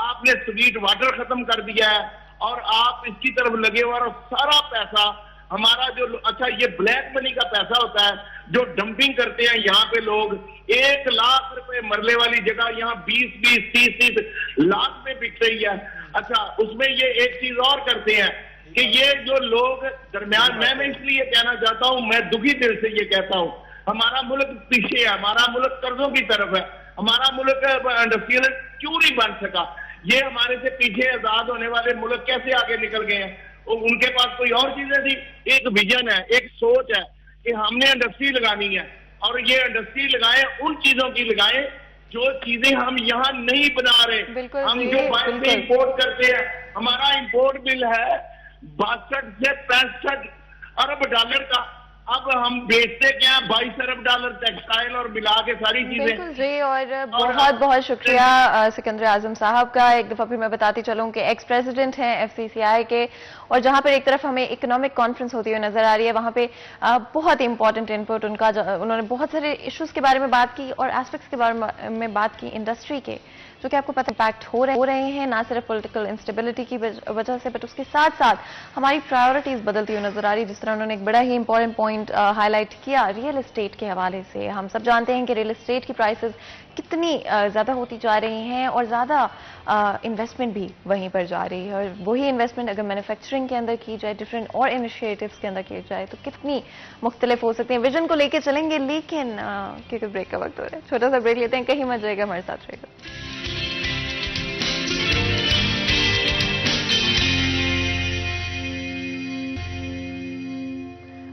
آپ نے سویٹ واٹر ختم کر دیا ہے، اور آپ اس کی طرف لگے ہوئے اور سارا پیسہ ہمارا جو اچھا یہ بلیک منی کا پیسہ ہوتا ہے جو ڈمپنگ کرتے ہیں یہاں پہ لوگ. 1 لاکھ روپے مرلے والی جگہ یہاں 20 30 لاکھ میں بک رہی ہے. اچھا اس میں یہ ایک چیز اور کرتے ہیں کہ یہ جو لوگ درمیان، میں اس لیے کہنا چاہتا ہوں، میں دکھی دل سے یہ کہتا ہوں، ہمارا ملک پیچھے ہے، ہمارا ملک قرضوں کی طرف ہے، ہمارا ملک انڈسٹریل کیوں نہیں بن سکا؟ یہ ہمارے سے پیچھے آزاد ہونے والے ملک کیسے آگے نکل گئے ہیں؟ ان کے پاس کوئی اور چیزیں تھی، ایک ویژن ہے، ایک سوچ ہے کہ ہم نے انڈسٹری لگانی ہے، اور یہ انڈسٹری لگائیں، ان چیزوں کی لگائیں جو چیزیں ہم یہاں نہیں بنا رہے. ہم جو باہر سے امپورٹ کرتے ہیں، ہمارا امپورٹ بل ہے 62 سے 65 ارب ڈالر کا. اب ہم بیچتے کیا ہیں 22 ارب ڈالر ٹیکسٹائل اور ملا کے ساری چیزیں. بالکل جی، اور بہت بہت شکریہ سکندر اعظم صاحب کا. ایک دفعہ پھر میں بتاتی چلوں کہ ایکس پریزیڈنٹ ہیں FCCI کے، اور جہاں پر ایک طرف ہمیں اکنامک کانفرنس ہوتی ہوئی نظر آ رہی ہے، وہاں پہ بہت امپورٹنٹ انپٹ ان کا، انہوں نے بہت سارے ایشوز کے بارے میں بات کی اور ایسپیکٹس کے بارے میں بات کی انڈسٹری کے، جو کہ آپ کو پتہ امپیکٹ ہو رہے ہیں نہ صرف پولیٹیکل انسٹیبلٹی کی وجہ سے، بٹ اس کے ساتھ ساتھ ہماری پرائیورٹیز بدلتی ہوئی نظر آ رہی ہے. جس طرح انہوں نے ایک بڑا ہی امپورٹنٹ پوائنٹ ہائی لائٹ کیا ریئل اسٹیٹ کے حوالے سے. ہم سب جانتے ہیں کہ ریئل اسٹیٹ کی پرائسز کتنی زیادہ ہوتی جا رہی ہیں اور زیادہ انویسٹمنٹ بھی وہیں پر جا رہی ہے، اور وہی انویسٹمنٹ اگر مینوفیکچرنگ کے اندر کی جائے، ڈفرینٹ اور انیشیٹوز کے اندر کی جائے تو کتنی مختلف ہو سکتی ہیں. ویژن کو لے کے چلیں گے، لیکن کیونکہ بریک کا وقت ہو رہا ہے، چھوٹا سا بریک لیتے ہیں. کہیں مت جائے گا، ہمارے ساتھ رہے گا.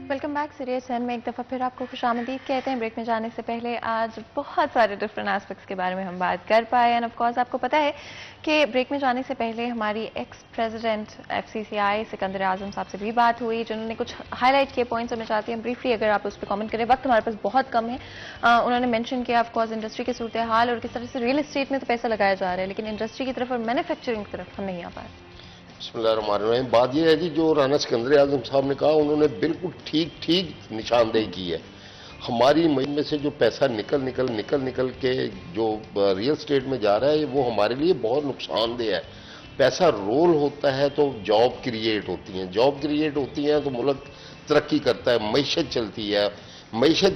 Welcome back. سیریس این میں ایک دفعہ پھر آپ کو خوش آمدید کہتے ہیں. بریک میں جانے سے پہلے آج بہت سارے ڈفرینٹ ایسپیکٹس کے بارے میں ہم بات کر پائے، اینڈ آف کورس آپ کو پتہ ہے کہ بریک میں جانے سے پہلے ہماری ایکس پریزیڈنٹ FCCI سکندر اعظم صاحب سے بھی بات ہوئی، جنہوں نے کچھ ہائی لائٹ کیے پوائنٹس. اور میں چاہتی ہوں بریفلی اگر آپ اس پہ کامنٹ کریں، وقت ہمارے پاس بہت کم ہے. انہوں نے مینشن کیا آف کورس انڈسٹری کی صورتحال اور کس طرح سے ریئل اسٹیٹ میں تو پیسہ لگایا جا رہا ہے، لیکن انڈسٹری کی طرف اور مینوفیکچرنگ کی طرف ہم نہیں آ پائے. بسم اللہ الرحمن الرحیم. بات یہ ہے کہ جو رانا سکندر اعظم صاحب نے کہا، انہوں نے بالکل ٹھیک نشاندہی کی ہے. ہماری مہم میں سے جو پیسہ نکل کے جو ریئل اسٹیٹ میں جا رہا ہے، وہ ہمارے لیے بہت نقصان دہ ہے. پیسہ رول ہوتا ہے تو جاب کریٹ ہوتی ہیں، تو ملک ترقی کرتا ہے، معیشت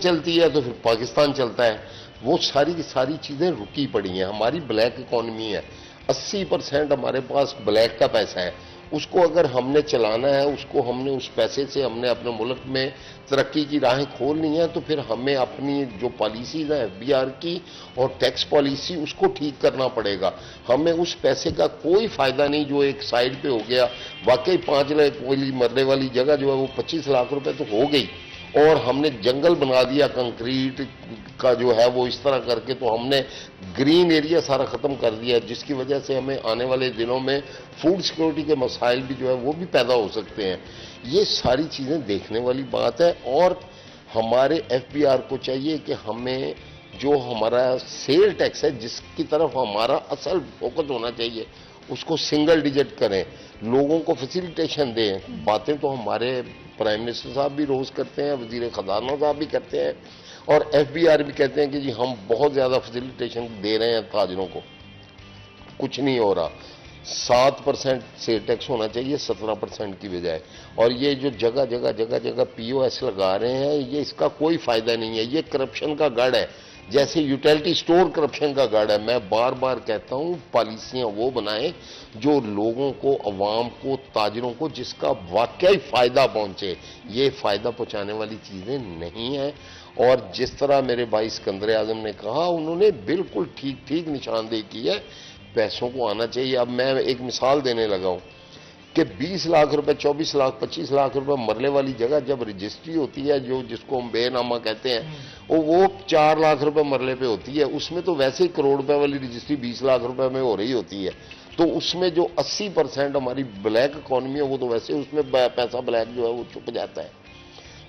چلتی ہے تو پھر پاکستان چلتا ہے. وہ ساری کی ساری چیزیں رکی پڑی ہیں. ہماری بلیک اکانومی ہے، 80% ہمارے پاس بلیک کا پیسہ ہے. اس کو اگر ہم نے چلانا ہے، اس پیسے سے ہم نے اپنے ملک میں ترقی کی راہیں کھولنی ہے، تو پھر ہمیں اپنی جو پالیسیز ہیں FBR کی اور ٹیکس پالیسی، اس کو ٹھیک کرنا پڑے گا. ہمیں اس پیسے کا کوئی فائدہ نہیں جو ایک سائڈ پہ ہو گیا. واقعی 5 لاکھ مرنے والی جگہ جو ہے وہ 25 لاکھ روپے تو ہو گئی، اور ہم نے جنگل بنا دیا کنکریٹ کا جو ہے وہ اس طرح کر کے، تو ہم نے گرین ایریا سارا ختم کر دیا، جس کی وجہ سے ہمیں آنے والے دنوں میں فوڈ سیکورٹی کے مسائل بھی جو ہے وہ بھی پیدا ہو سکتے ہیں. یہ ساری چیزیں دیکھنے والی بات ہے. اور ہمارے FBR کو چاہیے کہ ہمیں جو ہمارا سیل ٹیکس ہے، جس کی طرف ہمارا اصل فوکس ہونا چاہیے، اس کو سنگل ڈیجٹ کریں، لوگوں کو فیسیلیٹیشن دیں. باتیں تو ہمارے پرائم منسٹر صاحب بھی روز کرتے ہیں، وزیر خزانہ صاحب بھی کرتے ہیں، اور FBR بھی کہتے ہیں کہ جی ہم بہت زیادہ فیسیلیٹیشن دے رہے ہیں تاجروں کو. کچھ نہیں ہو رہا. 7% سیل ٹیکس ہونا چاہیے 17% کی بجائے. اور یہ جو جگہ جگہ POS لگا رہے ہیں، یہ اس کا کوئی فائدہ نہیں ہے. یہ کرپشن کا گڑھ ہے. جیسے یوٹیلٹی سٹور کرپشن کا گڑھ ہے. میں بار بار کہتا ہوں پالیسیاں وہ بنائیں جو لوگوں کو، عوام کو، تاجروں کو جس کا واقعی فائدہ پہنچے. یہ فائدہ پہنچانے والی چیزیں نہیں ہیں. اور جس طرح میرے بھائی اسکندر اعظم نے کہا، انہوں نے بالکل ٹھیک نشاندہی کی ہے. پیسوں کو آنا چاہیے. اب میں ایک مثال دینے لگا ہوں کہ 20 لاکھ روپے، 24 لاکھ، 25 لاکھ روپے مرلے والی جگہ جب رجسٹری ہوتی ہے، جس کو ہم بے نامہ کہتے ہیں، وہ 4 لاکھ روپے مرلے پہ ہوتی ہے. اس میں تو ویسے ہی کروڑ روپے والی رجسٹری 20 لاکھ روپے میں ہو رہی ہوتی ہے. تو اس میں جو 80% ہماری بلیک اکانومی ہے، وہ تو ویسے اس میں پیسہ بلیک جو ہے وہ چھپ جاتا ہے.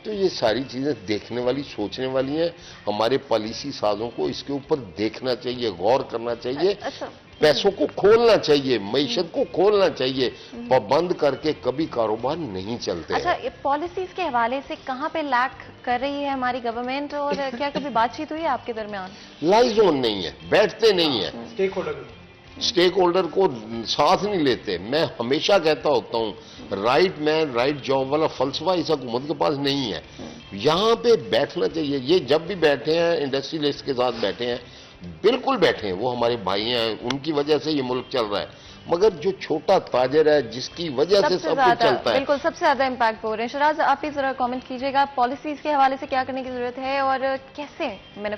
تو یہ ساری چیزیں دیکھنے والی، سوچنے والی ہیں. ہمارے پالیسی سازوں کو اس کے اوپر دیکھنا چاہیے، غور کرنا چاہیے. پیسوں کو کھولنا چاہیے، معیشت کو کھولنا چاہیے. پابند کر کے کبھی کاروبار نہیں چلتے. اچھا، پالیسیز کے حوالے سے کہاں پہ لیک کر رہی ہے ہماری گورنمنٹ، اور کیا کبھی بات چیت ہوئی ہے آپ کے درمیان؟ لائز آن نہیں ہے، بیٹھتے نہیں ہیں، اسٹیک ہولڈر کو ساتھ نہیں لیتے. میں ہمیشہ کہتا ہوتا ہوں رائٹ مین رائٹ جاب والا فلسفہ اس حکومت کے پاس نہیں ہے. یہاں پہ بیٹھنا چاہیے. یہ جب بھی بیٹھے ہیں انڈسٹریلسٹ کے ساتھ بیٹھے ہیں، بالکل بیٹھے ہیں، وہ ہمارے بھائی ہیں، ان کی وجہ سے یہ ملک چل رہا ہے. مگر جو چھوٹا تاجر ہے جس کی وجہ سے سب کچھ چلتا ہے، بالکل سب سے زیادہ امپیکٹ ہو رہے ہیں. شراز، آپ بھی ذرا کامنٹ کیجیے گا پالیسیز کے حوالے سے کیا کرنے کی ضرورت ہے اور کیسے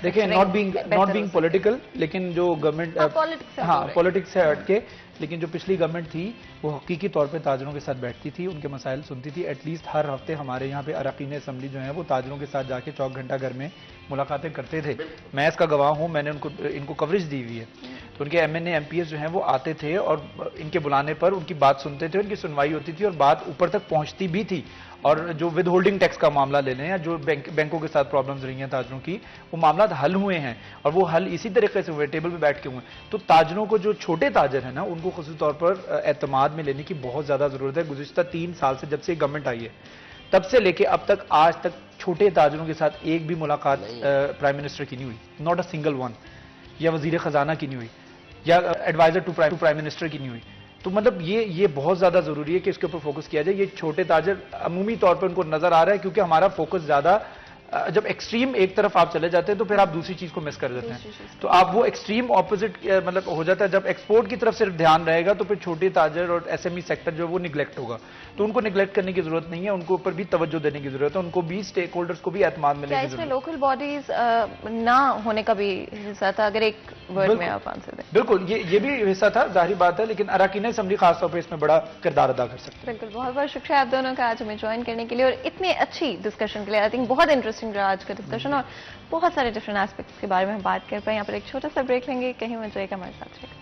دیکھیں، ناٹ بینگ پولیٹیکل، لیکن جو گورنمنٹ پالیٹکس سے ہٹ کے، لیکن جو پچھلی گورنمنٹ تھی وہ حقیقی طور پہ تاجروں کے ساتھ بیٹھتی تھی، ان کے مسائل سنتی تھی. ایٹ لیسٹ ہر ہفتے ہمارے یہاں پہ اراکین اسمبلی جو ہیں وہ تاجروں کے ساتھ جا کے 4 گھنٹہ گھر میں ملاقاتیں کرتے تھے. میں اس کا گواہ ہوں، میں نے ان کو کوریج دی ہوئی ہے. تو ان کے ایم این اے، ایم پی ایس جو ہیں وہ آتے تھے اور ان کے بلانے پر ان کی بات سنتے تھے، ان کی سنوائی ہوتی تھی اور بات اوپر تک پہنچتی بھی تھی. اور جو ود ہولڈنگ ٹیکس کا معاملہ لے لیں یا جو بینکوں کے ساتھ پرابلمز رہی ہیں تاجروں کی، وہ معاملات حل ہوئے ہیں اور وہ حل اسی طریقے سے ہوئے، ٹیبل پہ بیٹھ کے ہوئے. تو تاجروں کو، جو چھوٹے تاجر ہیں نا، ان کو خصوصی طور پر اعتماد میں لینے کی بہت زیادہ ضرورت ہے. گزشتہ 3 سال سے جب سے گورنمنٹ آئی ہے تب سے لے کے اب تک آج تک چھوٹے تاجروں کے ساتھ ایک بھی ملاقات پرائم منسٹر کی نہیں ہوئی. Not a single one. یا وزیر خزانہ کی نہیں ہوئی، یا ایڈوائزر ٹو پرائم منسٹر کی نہیں ہوئی. تو مطلب یہ بہت زیادہ ضروری ہے کہ اس کے اوپر فوکس کیا جائے. یہ چھوٹے تاجر عمومی طور پر ان کو نظر آ رہا ہے، کیونکہ ہمارا فوکس زیادہ، جب ایکسٹریم ایک طرف آپ چلے جاتے ہیں تو پھر آپ دوسری چیز کو مس کر دیتے ہیں. تو آپ وہ ایکسٹریم اپوزٹ مطلب ہو جاتا ہے. جب ایکسپورٹ کی طرف صرف دھیان رہے گا تو پھر چھوٹے تاجر اور ایس ایم ای سیکٹر جو ہے وہ نگلیکٹ ہوگا. تو ان کو نگلیکٹ کرنے کی ضرورت نہیں ہے، ان کو اوپر بھی توجہ دینے کی ضرورت ہے، ان کو بھی اسٹیک ہولڈرز کو بھی اعتماد ملنے کی ضرورت ہے. اس میں لوکل باڈیز نہ ہونے کا بھی حصہ تھا؟ اگر ایک ورڈ میں آپ آنسر دیں. بالکل، یہ بھی حصہ تھا، ظاہری بات ہے، لیکن اراکین اسمبلی خاص طور پہ اس میں بڑا کردار ادا کر سکتے ہیں. بالکل، بہت بہت شکریہ آپ دونوں کا آج ہمیں جوائن کرنے کے لیے اور اتنی اچھی ڈسکشن کے لیے. آئی تھنک بہت انٹرسٹنگ رہا آج کا ڈسکشن اور بہت سارے ڈفرینٹ ایسپیکٹس کے بارے میں ہم بات کر پائے. یہاں پر ایک چھوٹا سا بریک لیں گے، کہیں مت جائے گا، ہمارے ساتھ رہے گا.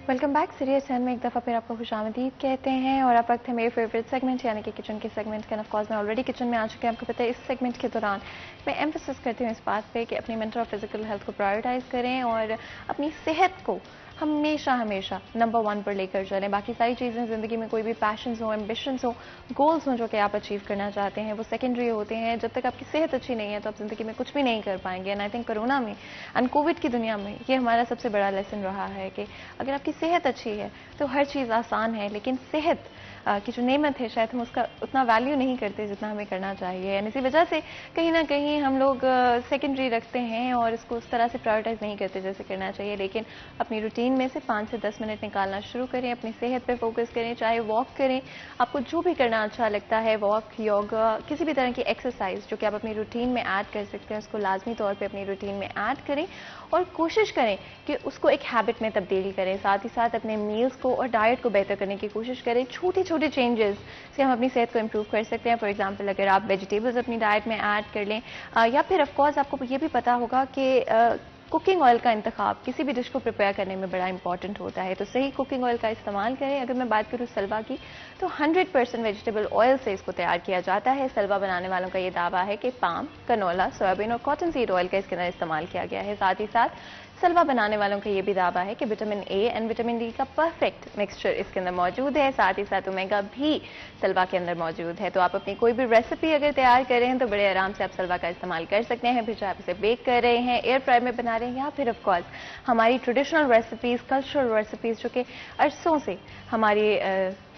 Welcome back. سیریس ہینڈ میں ایک دفعہ پھر آپ کو خوش آمدید کہتے ہیں اور اب وقت ہے میرے فیوریٹ سیگمنٹ یعنی کہ کچن کے سیگمنٹ کا. آف کورس میں آلریڈی کچن میں آ چکے ہیں. آپ کو پتہ ہے اس سیگمنٹ کے دوران میں ایمفسس کرتی ہوں اس بات پہ کہ اپنی مینٹل اور فزیکل ہیلتھ کو پرائیورٹائز کریں اور اپنی صحت کو ہمیشہ نمبر 1 پر لے کر چلیں. باقی ساری چیزیں زندگی میں، کوئی بھی پیشنز ہوں، ایمبیشنز ہوں، گولز ہوں جو کہ آپ اچیو کرنا چاہتے ہیں، وہ سیکنڈری ہوتے ہیں. جب تک آپ کی صحت اچھی نہیں ہے تو آپ زندگی میں کچھ بھی نہیں کر پائیں گے. اینڈ آئی تھنک کرونا میں اینڈ کووڈ کی دنیا میں یہ ہمارا سب سے بڑا لیسن رہا ہے کہ اگر آپ کی صحت اچھی ہے تو ہر چیز آسان ہے، لیکن صحت کی جو نعمت ہے شاید ہم اس کا اتنا ویلیو نہیں کرتے جتنا ہمیں کرنا چاہیے. اینڈ اسی وجہ سے کہیں نہ کہیں ہم لوگ سیکنڈری رکھتے ہیں اور اس کو اس طرح سے پرائیورٹائز نہیں کرتے جیسے کرنا چاہیے. لیکن اپنی روٹین میں سے 5 سے 10 منٹ نکالنا شروع کریں، اپنی صحت پہ فوکس کریں. چاہے واک کریں، آپ کو جو بھی کرنا اچھا لگتا ہے، واک، یوگا، کسی بھی طرح کی ایکسرسائز جو کہ آپ اپنی روٹین میں ایڈ کر سکتے ہیں، اس کو لازمی طور پہ اپنی روٹین میں ایڈ کریں اور کوشش کریں کہ اس کو ایک ہیبٹ میں تبدیل کریں. ساتھ ہی ساتھ اپنے میلز کو اور ڈائٹ کو بہتر کرنے کی کوشش کریں. چھوٹے چینجز سے ہم اپنی صحت کو امپروو کر سکتے ہیں. فار ایگزامپل اگر آپ ویجیٹیبلز اپنی ڈائٹ میں ایڈ کر لیں، یا پھر آف کورس آپ کو یہ بھی پتا ہوگا کہ کوکنگ آئل کا انتخاب کسی بھی ڈش کو پریپیئر کرنے میں بڑا امپورٹنٹ ہوتا ہے. تو صحیح کوکنگ آئل کا استعمال کریں. اگر میں بات کروں سلوا کی تو 100% ویجیٹیبل آئل سے اس کو تیار کیا جاتا ہے. سلوا بنانے والوں کا یہ دعویٰ ہے کہ پام، کنولا، سویابین اور کاٹن سیڈ آئل کا اس کے اندر استعمال کیا گیا ہے. ساتھ ہی ساتھ سلوا بنانے والوں کا یہ بھی دعویٰ ہے کہ vitamin A and vitamin D کا پرفیکٹ مکسچر اس کے اندر موجود ہے. ساتھ ہی ساتھ اومیگا بھی سلوا کے اندر موجود ہے. تو آپ اپنی کوئی بھی ریسیپی اگر تیار کر رہے ہیں تو بڑے آرام سے آپ سلوا کا استعمال کر سکتے ہیں. پھر چاہے آپ اسے بیک کر رہے ہیں، ایئر فرائی میں بنا رہے ہیں، یا پھر آف کورس ہماری ٹریڈیشنل ریسیپیز، کلچرل ریسیپیز جو کہ عرصوں سے ہماری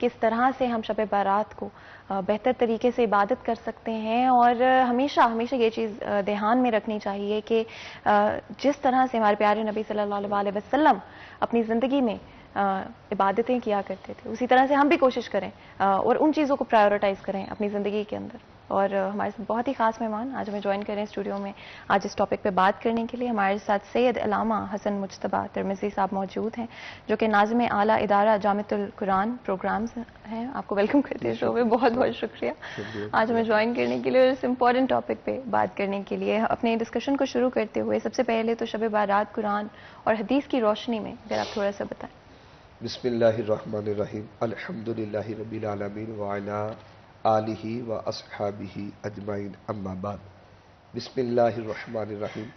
کس طرح سے ہم شب بارات کو بہتر طریقے سے عبادت کر سکتے ہیں، اور ہمیشہ ہمیشہ یہ چیز دھیان میں رکھنی چاہیے کہ جس طرح سے ہمارے پیارے نبی صلی اللہ علیہ وسلم اپنی زندگی میں عبادتیں کیا کرتے تھے، اسی طرح سے ہم بھی کوشش کریں اور ان چیزوں کو پرائیورٹائز کریں اپنی زندگی کے اندر. اور ہمارے ساتھ بہت ہی خاص مہمان آج ہمیں جوائن کریں اسٹوڈیو میں آج اس ٹاپک پہ بات کرنے کے لیے. ہمارے ساتھ سید علامہ حسن مجتبیٰ ترمذی صاحب موجود ہیں، جو کہ ناظم اعلیٰ ادارہ جامعۃ القرآن پروگرامز ہیں. آپ کو ویلکم کرتے ہیں شو میں، بہت بہت شکریہ آج ہمیں جوائن کرنے کے لیے اور اس امپورٹنٹ ٹاپک پہ بات کرنے کے لیے. اپنے ڈسکشن کو شروع کرتے ہوئے سب سے پہلے تو شب بارات قرآن اور حدیث کی روشنی میں اگر آپ تھوڑا سا بتائیں. بسم اللہ الرحمن الرحیم، الحمدللہ رب العالمین وعلی آلہ و اصحابہ اجمعین، اما بعد. بسم اللہ الرحمن الرحیم،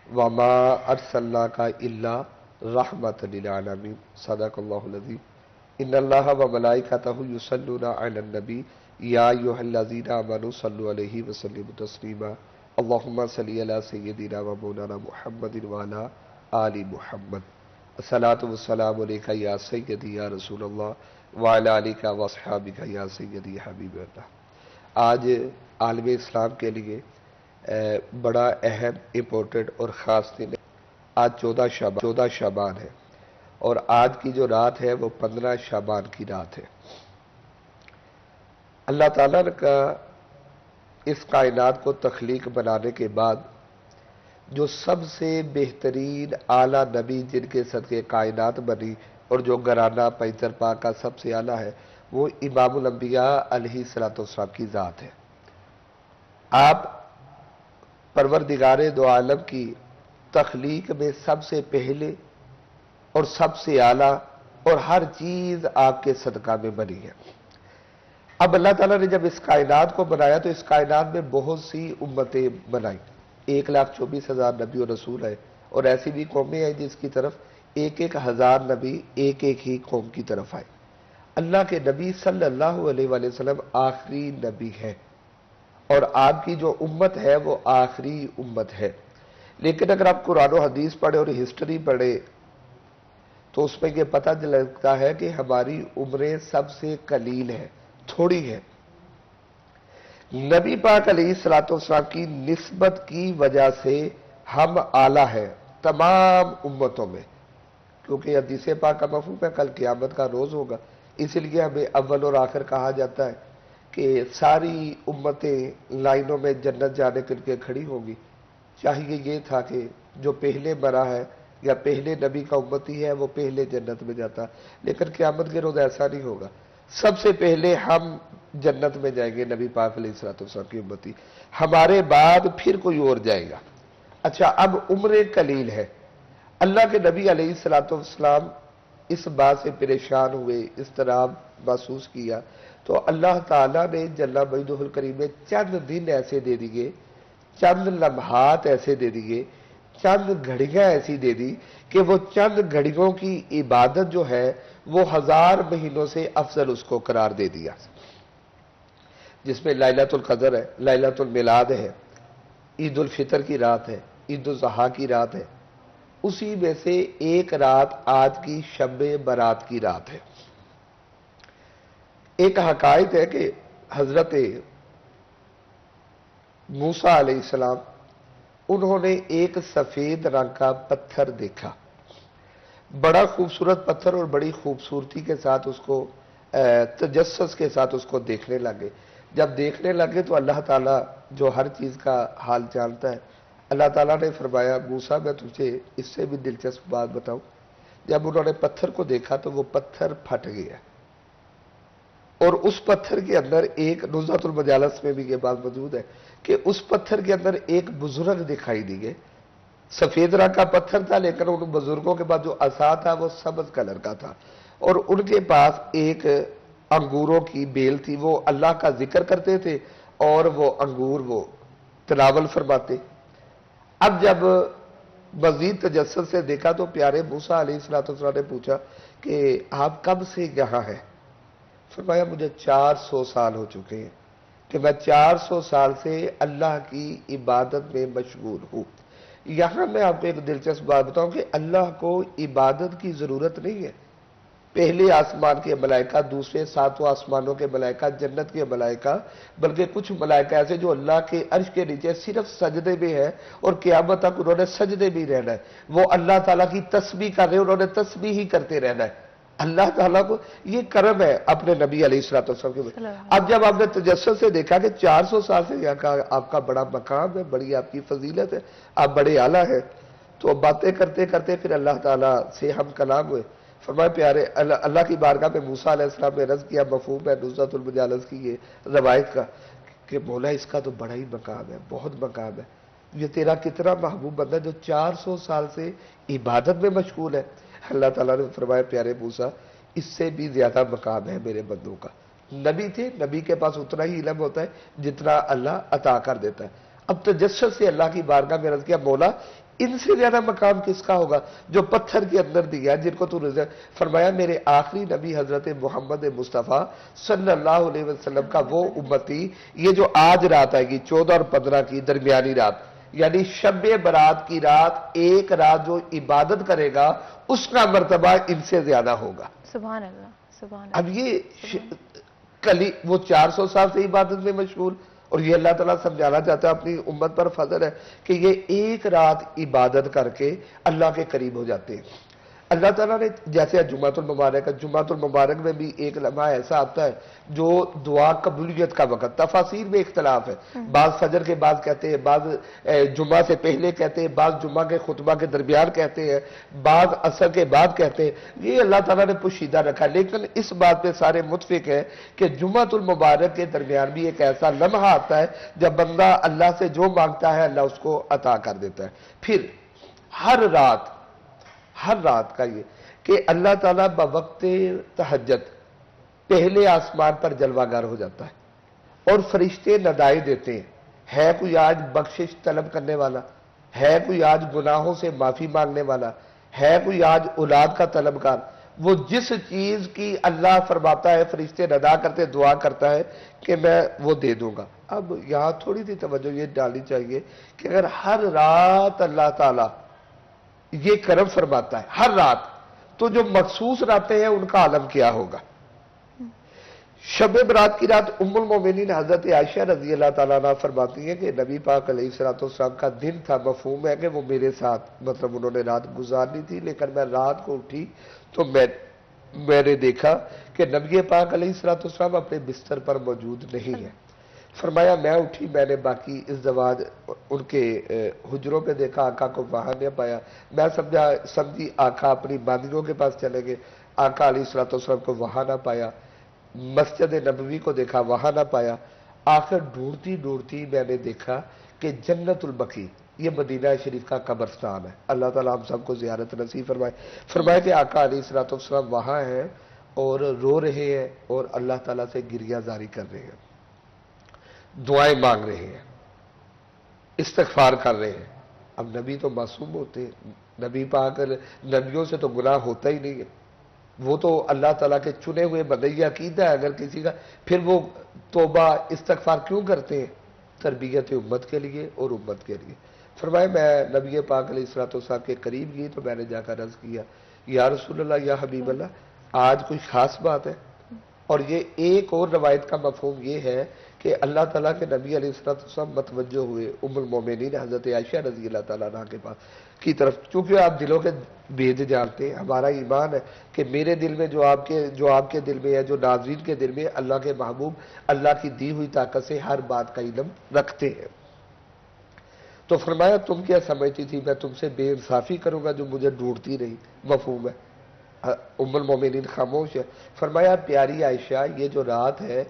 وما ارسلناک الا رحمۃ للعالمین، صدق اللہ العظیم. ان اللہ و ملائکتہ یصلون علی النبی یا ایھا الذین آمنوا صلوا علیہ وسلموا تسلیما. اللہم صلی علی سیدنا و مولانا محمد وعلی آل محمد. الصلاۃ والسلام علیکہ یا سیدی یا رسول اللہ وعلی آلک واصحابک یا سیدی حبیب اللہ. آج عالم اسلام کے لیے بڑا اہم، امپورٹنٹ اور خاص دن ہے. آج 14 شعبان ہے اور آج کی جو رات ہے وہ 15 شعبان کی رات ہے. اللہ تعالیٰ کا اس کائنات کو تخلیق بنانے کے بعد جو سب سے بہترین اعلیٰ نبی جن کے صدقے کائنات بنی اور جو گھرانہ پیتر پاک کا سب سے اعلیٰ ہے، وہ امام الانبیاء علیہ السلام کی ذات ہے. آپ پروردگار دو عالم کی تخلیق میں سب سے پہلے اور سب سے اعلیٰ اور ہر چیز آپ کے صدقہ میں بنی ہے. اب اللہ تعالیٰ نے جب اس کائنات کو بنایا تو اس کائنات میں بہت سی امتیں بنائیں. 1,24,000 نبی و رسول ہے، اور ایسی بھی قومیں ہیں جس کی طرف 1,000 نبی ایک ہی قوم کی طرف آئے. اللہ کے نبی صلی اللہ علیہ وآلہ وسلم آخری نبی ہے اور آپ کی جو امت ہے وہ آخری امت ہے. لیکن اگر آپ قرآن و حدیث پڑھیں اور ہسٹری پڑھیں تو اس میں یہ پتہ لگتا ہے کہ ہماری عمریں سب سے قلیل ہے، تھوڑی ہے. نبی پاک علیہ السلام کی نسبت کی وجہ سے ہم اعلیٰ ہیں تمام امتوں میں، کیونکہ حدیث پاک کا مفہوم ہے کل قیامت کا روز ہوگا. اس لیے ہمیں اول اور آخر کہا جاتا ہے کہ ساری امتیں لائنوں میں جنت جانے کے لیے کھڑی ہوں گی. چاہیے یہ تھا کہ جو پہلے مرا ہے یا پہلے نبی کا امتی ہے وہ پہلے جنت میں جاتا، لیکن قیامت کے روز ایسا نہیں ہوگا. سب سے پہلے ہم جنت میں جائیں گے، نبی پاک علیہ السلام کی امتی، ہمارے بعد پھر کوئی اور جائے گا. اچھا، اب عمریں قلیل ہے. اللہ کے نبی علیہ السلام اس بات سے پریشان ہوئے، اضطراب محسوس کیا، تو اللہ تعالیٰ نے جل مجدہ الکریم میں چند دن ایسے دے دیے، چند لمحات ایسے دے دیے، چند گھڑیاں ایسی دے دی کہ وہ چند گھڑیوں کی عبادت جو ہے وہ 1000 مہینوں سے افضل اس کو قرار دے دیا. جس میں لیلۃ القدر ہے، لیلۃ المیلاد ہے، عید الفطر کی رات ہے، عید الاضحیٰ کی رات ہے. اسی میں سے ایک رات آج کی شب برات کی رات ہے. ایک حقائق ہے کہ حضرت موسیٰ علیہ السلام انہوں نے ایک سفید رنگ کا پتھر دیکھا، بڑا خوبصورت پتھر، اور بڑی خوبصورتی کے ساتھ اس کو تجسس کے ساتھ اس کو دیکھنے لگے. جب دیکھنے لگے تو اللہ تعالیٰ جو ہر چیز کا حال جانتا ہے، اللہ تعالیٰ نے فرمایا موسیٰ میں تجھے اس سے بھی دلچسپ بات بتاؤں. جب انہوں نے پتھر کو دیکھا تو وہ پتھر پھٹ گیا، اور اس پتھر کے اندر ایک نزہۃ المجالس میں بھی یہ بات موجود ہے کہ اس پتھر کے اندر ایک بزرگ دکھائی دیے. سفید رنگ کا پتھر تھا لیکن ان بزرگوں کے بعد جو عصا تھا وہ سبز کلر کا تھا، اور ان کے پاس ایک انگوروں کی بیل تھی. وہ اللہ کا ذکر کرتے تھے اور وہ انگور وہ تناول فرماتے. اب جب مزید تجسس سے دیکھا تو پیارے موسیٰ علیہ السلام نے پوچھا کہ آپ کب سے یہاں ہیں؟ فرمایا مجھے 400 سال ہو چکے ہیں کہ میں 400 سال سے اللہ کی عبادت میں مشغول ہوں. یہاں میں آپ کو ایک دلچسپ بات بتاؤں کہ اللہ کو عبادت کی ضرورت نہیں ہے. پہلے آسمان کے ملائکہ، دوسرے ساتوں آسمانوں کے ملائکہ، جنت کے ملائکہ، بلکہ کچھ ملائکہ ایسے جو اللہ کے عرش کے نیچے صرف سجدے میں ہے اور قیامت تک انہوں نے سجدے میں رہنا ہے، وہ اللہ تعالیٰ کی تسبیح کر رہے ہیں، انہوں نے تسبیح ہی کرتے رہنا ہے۔ اللہ تعالیٰ کو یہ کرم ہے اپنے نبی علیہ السلام کے۔ اب جب آپ نے تجسس سے دیکھا کہ 400 سال سے یہاں کا آپ کا بڑا مقام ہے، بڑی آپ کی فضیلت ہے، آپ بڑے اعلیٰ ہیں، تو باتیں کرتے کرتے پھر اللہ تعالیٰ سے ہم کلام ہوئے۔ فرمائے پیارے اللہ کی بارگاہ میں موسیٰ علیہ السلام نے عرض کیا، مفہوم ہے نصرت المجالس کی یہ روایت کا، کہ مولا اس کا تو بڑا ہی مقام ہے، بہت مقام ہے، یہ تیرا کتنا محبوب بندہ جو 400 سال سے عبادت میں مشغول ہے۔ اللہ تعالیٰ نے فرمایا پیارے موسیٰ اس سے بھی زیادہ مقام ہے میرے بندوں کا۔ نبی تھے، نبی کے پاس اتنا ہی علم ہوتا ہے جتنا اللہ عطا کر دیتا ہے۔ اب تجسس سے اللہ کی بارگاہ میں عرض کیا، مولا ان سے زیادہ مقام کس کا ہوگا جو پتھر کے اندر دیا جن کو تو رزق۔ فرمایا میرے آخری نبی حضرت محمد مصطفیٰ صلی اللہ علیہ وسلم کا وہ امتی، یہ جو آج رات آئے گی 14 اور 15 کی درمیانی رات، یعنی شب برات کی رات، ایک رات جو عبادت کرے گا اس کا مرتبہ ان سے زیادہ ہوگا۔ سبحان اللہ، سبحان اللہ۔ اب یہ کلی وہ 400 سال سے عبادت میں مشغول، اور یہ اللہ تعالیٰ سمجھانا چاہتا ہے اپنی امت پر فضل ہے کہ یہ ایک رات عبادت کر کے اللہ کے قریب ہو جاتے ہیں۔ اللہ تعالیٰ نے جیسے جمعۃ المبارک ہے، جمعۃ المبارک میں بھی ایک لمحہ ایسا آتا ہے جو دعا قبولیت کا وقت، تفاسیر میں اختلاف ہے، بعض فجر کے بعد کہتے ہیں، بعض جمعہ سے پہلے کہتے ہیں، بعض جمعہ کے خطبہ کے درمیان کہتے ہیں، بعض عصر کے بعد کہتے ہیں، یہ اللہ تعالیٰ نے پوشیدہ رکھا ہے۔ لیکن اس بات پہ سارے متفق ہیں کہ جمعۃ المبارک کے درمیان بھی ایک ایسا لمحہ آتا ہے جب بندہ اللہ سے جو مانگتا ہے اللہ اس کو عطا کر دیتا ہے۔ پھر ہر رات کا یہ کہ اللہ تعالیٰ بوقت تہجد پہلے آسمان پر جلوہ گر ہو جاتا ہے اور فرشتے ندائے دیتے ہیں، ہے کوئی آج بخشش طلب کرنے والا، ہے کوئی آج گناہوں سے معافی مانگنے والا، ہے کوئی آج اولاد کا طلبگار۔ وہ جس چیز کی اللہ فرماتا ہے فرشتے ندا کرتے دعا کرتا ہے کہ میں وہ دے دوں گا۔ اب یہاں تھوڑی سی توجہ یہ ڈالنی چاہیے کہ اگر ہر رات اللہ تعالیٰ یہ کرم فرماتا ہے ہر رات، تو جو مخصوص راتیں ہیں ان کا عالم کیا ہوگا۔ شب برات کی رات ام المومنین حضرت عائشہ رضی اللہ تعالیٰ عنہ فرماتی ہیں کہ نبی پاک علیہ السلام کا دن تھا، مفہوم ہے کہ وہ میرے ساتھ مطلب انہوں نے رات گزارنی تھی، لیکن میں رات کو اٹھی تو میں نے دیکھا کہ نبی پاک علیہ السلام اپنے بستر پر موجود نہیں ہے۔ فرمایا میں اٹھی، میں نے باقی ازدواج ان کے حجروں پہ دیکھا، آقا کو وہاں نہیں پایا، میں سمجھی آقا اپنی باندیوں کے پاس چلے گئے، آقا علیہ السلام کو وہاں نہ پایا، مسجد نبوی کو دیکھا وہاں نہ پایا، آخر ڈھونڈتی میں نے دیکھا کہ جنت البقیع یہ مدینہ شریف کا قبرستان ہے۔ اللہ تعالیٰ ہم سب کو زیارت نصیب فرمائے۔ فرمایا کہ آقا علیہ السلام وہاں ہیں اور رو رہے ہیں اور اللہ تعالیٰ سے گریہ زاری کر رہے ہیں، دعائیں مانگ رہے ہیں، استغفار کر رہے ہیں۔ اب نبی تو معصوم ہوتے ہیں، نبی پاک نبیوں سے تو گناہ ہوتا ہی نہیں ہے، وہ تو اللہ تعالیٰ کے چنے ہوئے بندے، یہ عقیدہ ہے اگر کسی کا، پھر وہ توبہ استغفار کیوں کرتے ہیں؟ تربیت امت کے لیے اور امت کے لیے۔ فرمایا میں نبی پاک علیہ السلام کے قریب گئی تو میں نے جا کر عرض کیا، یا رسول اللہ، یا حبیب اللہ، آج کوئی خاص بات ہے؟ اور یہ ایک اور روایت کا مفہوم یہ ہے کہ اللہ تعالیٰ کے نبی علیہ السلام متوجہ ہوئے ام المومنین حضرت عائشہ رضی اللہ تعالیٰ عنہ کے پاس کی طرف، چونکہ آپ دلوں کے بھید جانتے ہیں، ہمارا ایمان ہے کہ میرے دل میں جو آپ کے دل میں ہے، جو ناظرین کے دل میں، اللہ کے محبوب اللہ کی دی ہوئی طاقت سے ہر بات کا علم رکھتے ہیں۔ تو فرمایا تم کیا سمجھتی تھی میں تم سے بے انصافی کروں گا جو مجھے ڈھونڈتی رہی؟ مفہوم ہے، ام المومنین خاموش ہے۔ فرمایا پیاری عائشہ یہ جو رات ہے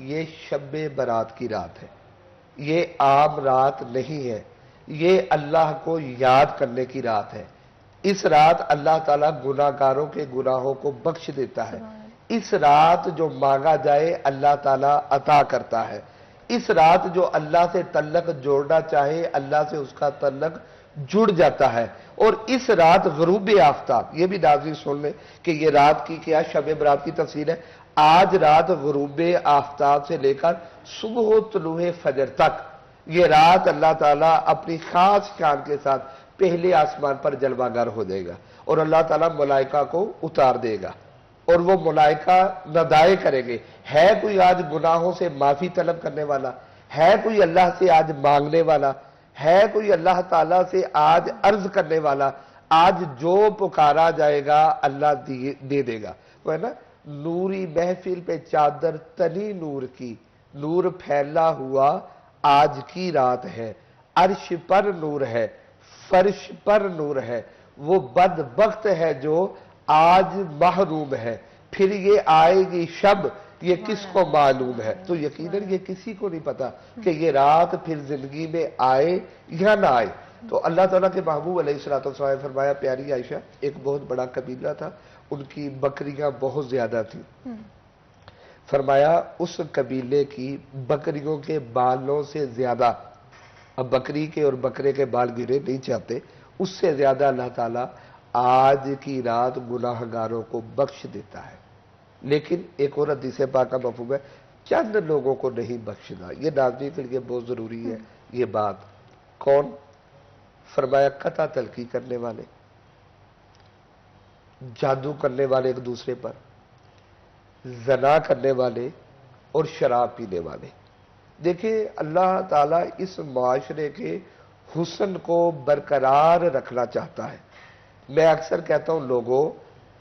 یہ شب برات کی رات ہے، یہ عام رات نہیں ہے، یہ اللہ کو یاد کرنے کی رات ہے۔ اس رات اللہ تعالیٰ گناہگاروں کے گناہوں کو بخش دیتا ہے، اس رات جو مانگا جائے اللہ تعالیٰ عطا کرتا ہے، اس رات جو اللہ سے تعلق جوڑنا چاہے اللہ سے اس کا تعلق جڑ جاتا ہے۔ اور اس رات غروب آفتاب، یہ بھی ناظرین سن لیں کہ یہ رات کی کیا شب برات کی تفسیر ہے۔ آج رات غروب آفتاب سے لے کر صبح و طلوع فجر تک یہ رات اللہ تعالیٰ اپنی خاص شان کے ساتھ پہلے آسمان پر جلوہ گر ہو جائے گا اور اللہ تعالیٰ ملائکہ کو اتار دے گا۔ اور وہ ملائکہ ندائے کریں گے. ہے کوئی آج گناہوں سے معافی طلب کرنے والا؟ ہے کوئی اللہ سے آج مانگنے والا؟ ہے کوئی اللہ تعالیٰ سے آج عرض کرنے والا؟ آج جو پکارا جائے گا اللہ دے دے گا. وہ ہے نا، نوری محفل پہ چادر تنی نور کی، نور پھیلا ہوا آج کی رات ہے. عرش پر نور ہے، فرش پر نور ہے. وہ بدبخت ہے جو آج محروم ہے. پھر یہ آئے گی شب، یہ کس کو معلوم ہے. تو یقیناً یہ کسی کو نہیں پتا کہ یہ رات پھر زندگی میں آئے یا نہ آئے. تو اللہ تعالیٰ کے محبوب علیہ الصلوۃ والسلام فرمایا، پیاری عائشہ، ایک بہت بڑا قبیلہ تھا، ان کی بکریاں بہت زیادہ تھیں. فرمایا اس قبیلے کی بکریوں کے بالوں سے زیادہ، اب بکری کے اور بکرے کے بال گرے نہیں چاہتے، اس سے زیادہ اللہ تعالیٰ آج کی رات گناہگاروں کو بخش دیتا ہے. لیکن ایک اور حدیث پاک کا مفہوم ہے، چند لوگوں کو نہیں بخشنا. یہ ناظرین کے لیے بہت ضروری ہے یہ بات. کون؟ فرمایا قطع تلقی کرنے والے، جادو کرنے والے ایک دوسرے پر، زنا کرنے والے اور شراب پینے والے. دیکھیں اللہ تعالیٰ اس معاشرے کے حسن کو برقرار رکھنا چاہتا ہے. میں اکثر کہتا ہوں لوگوں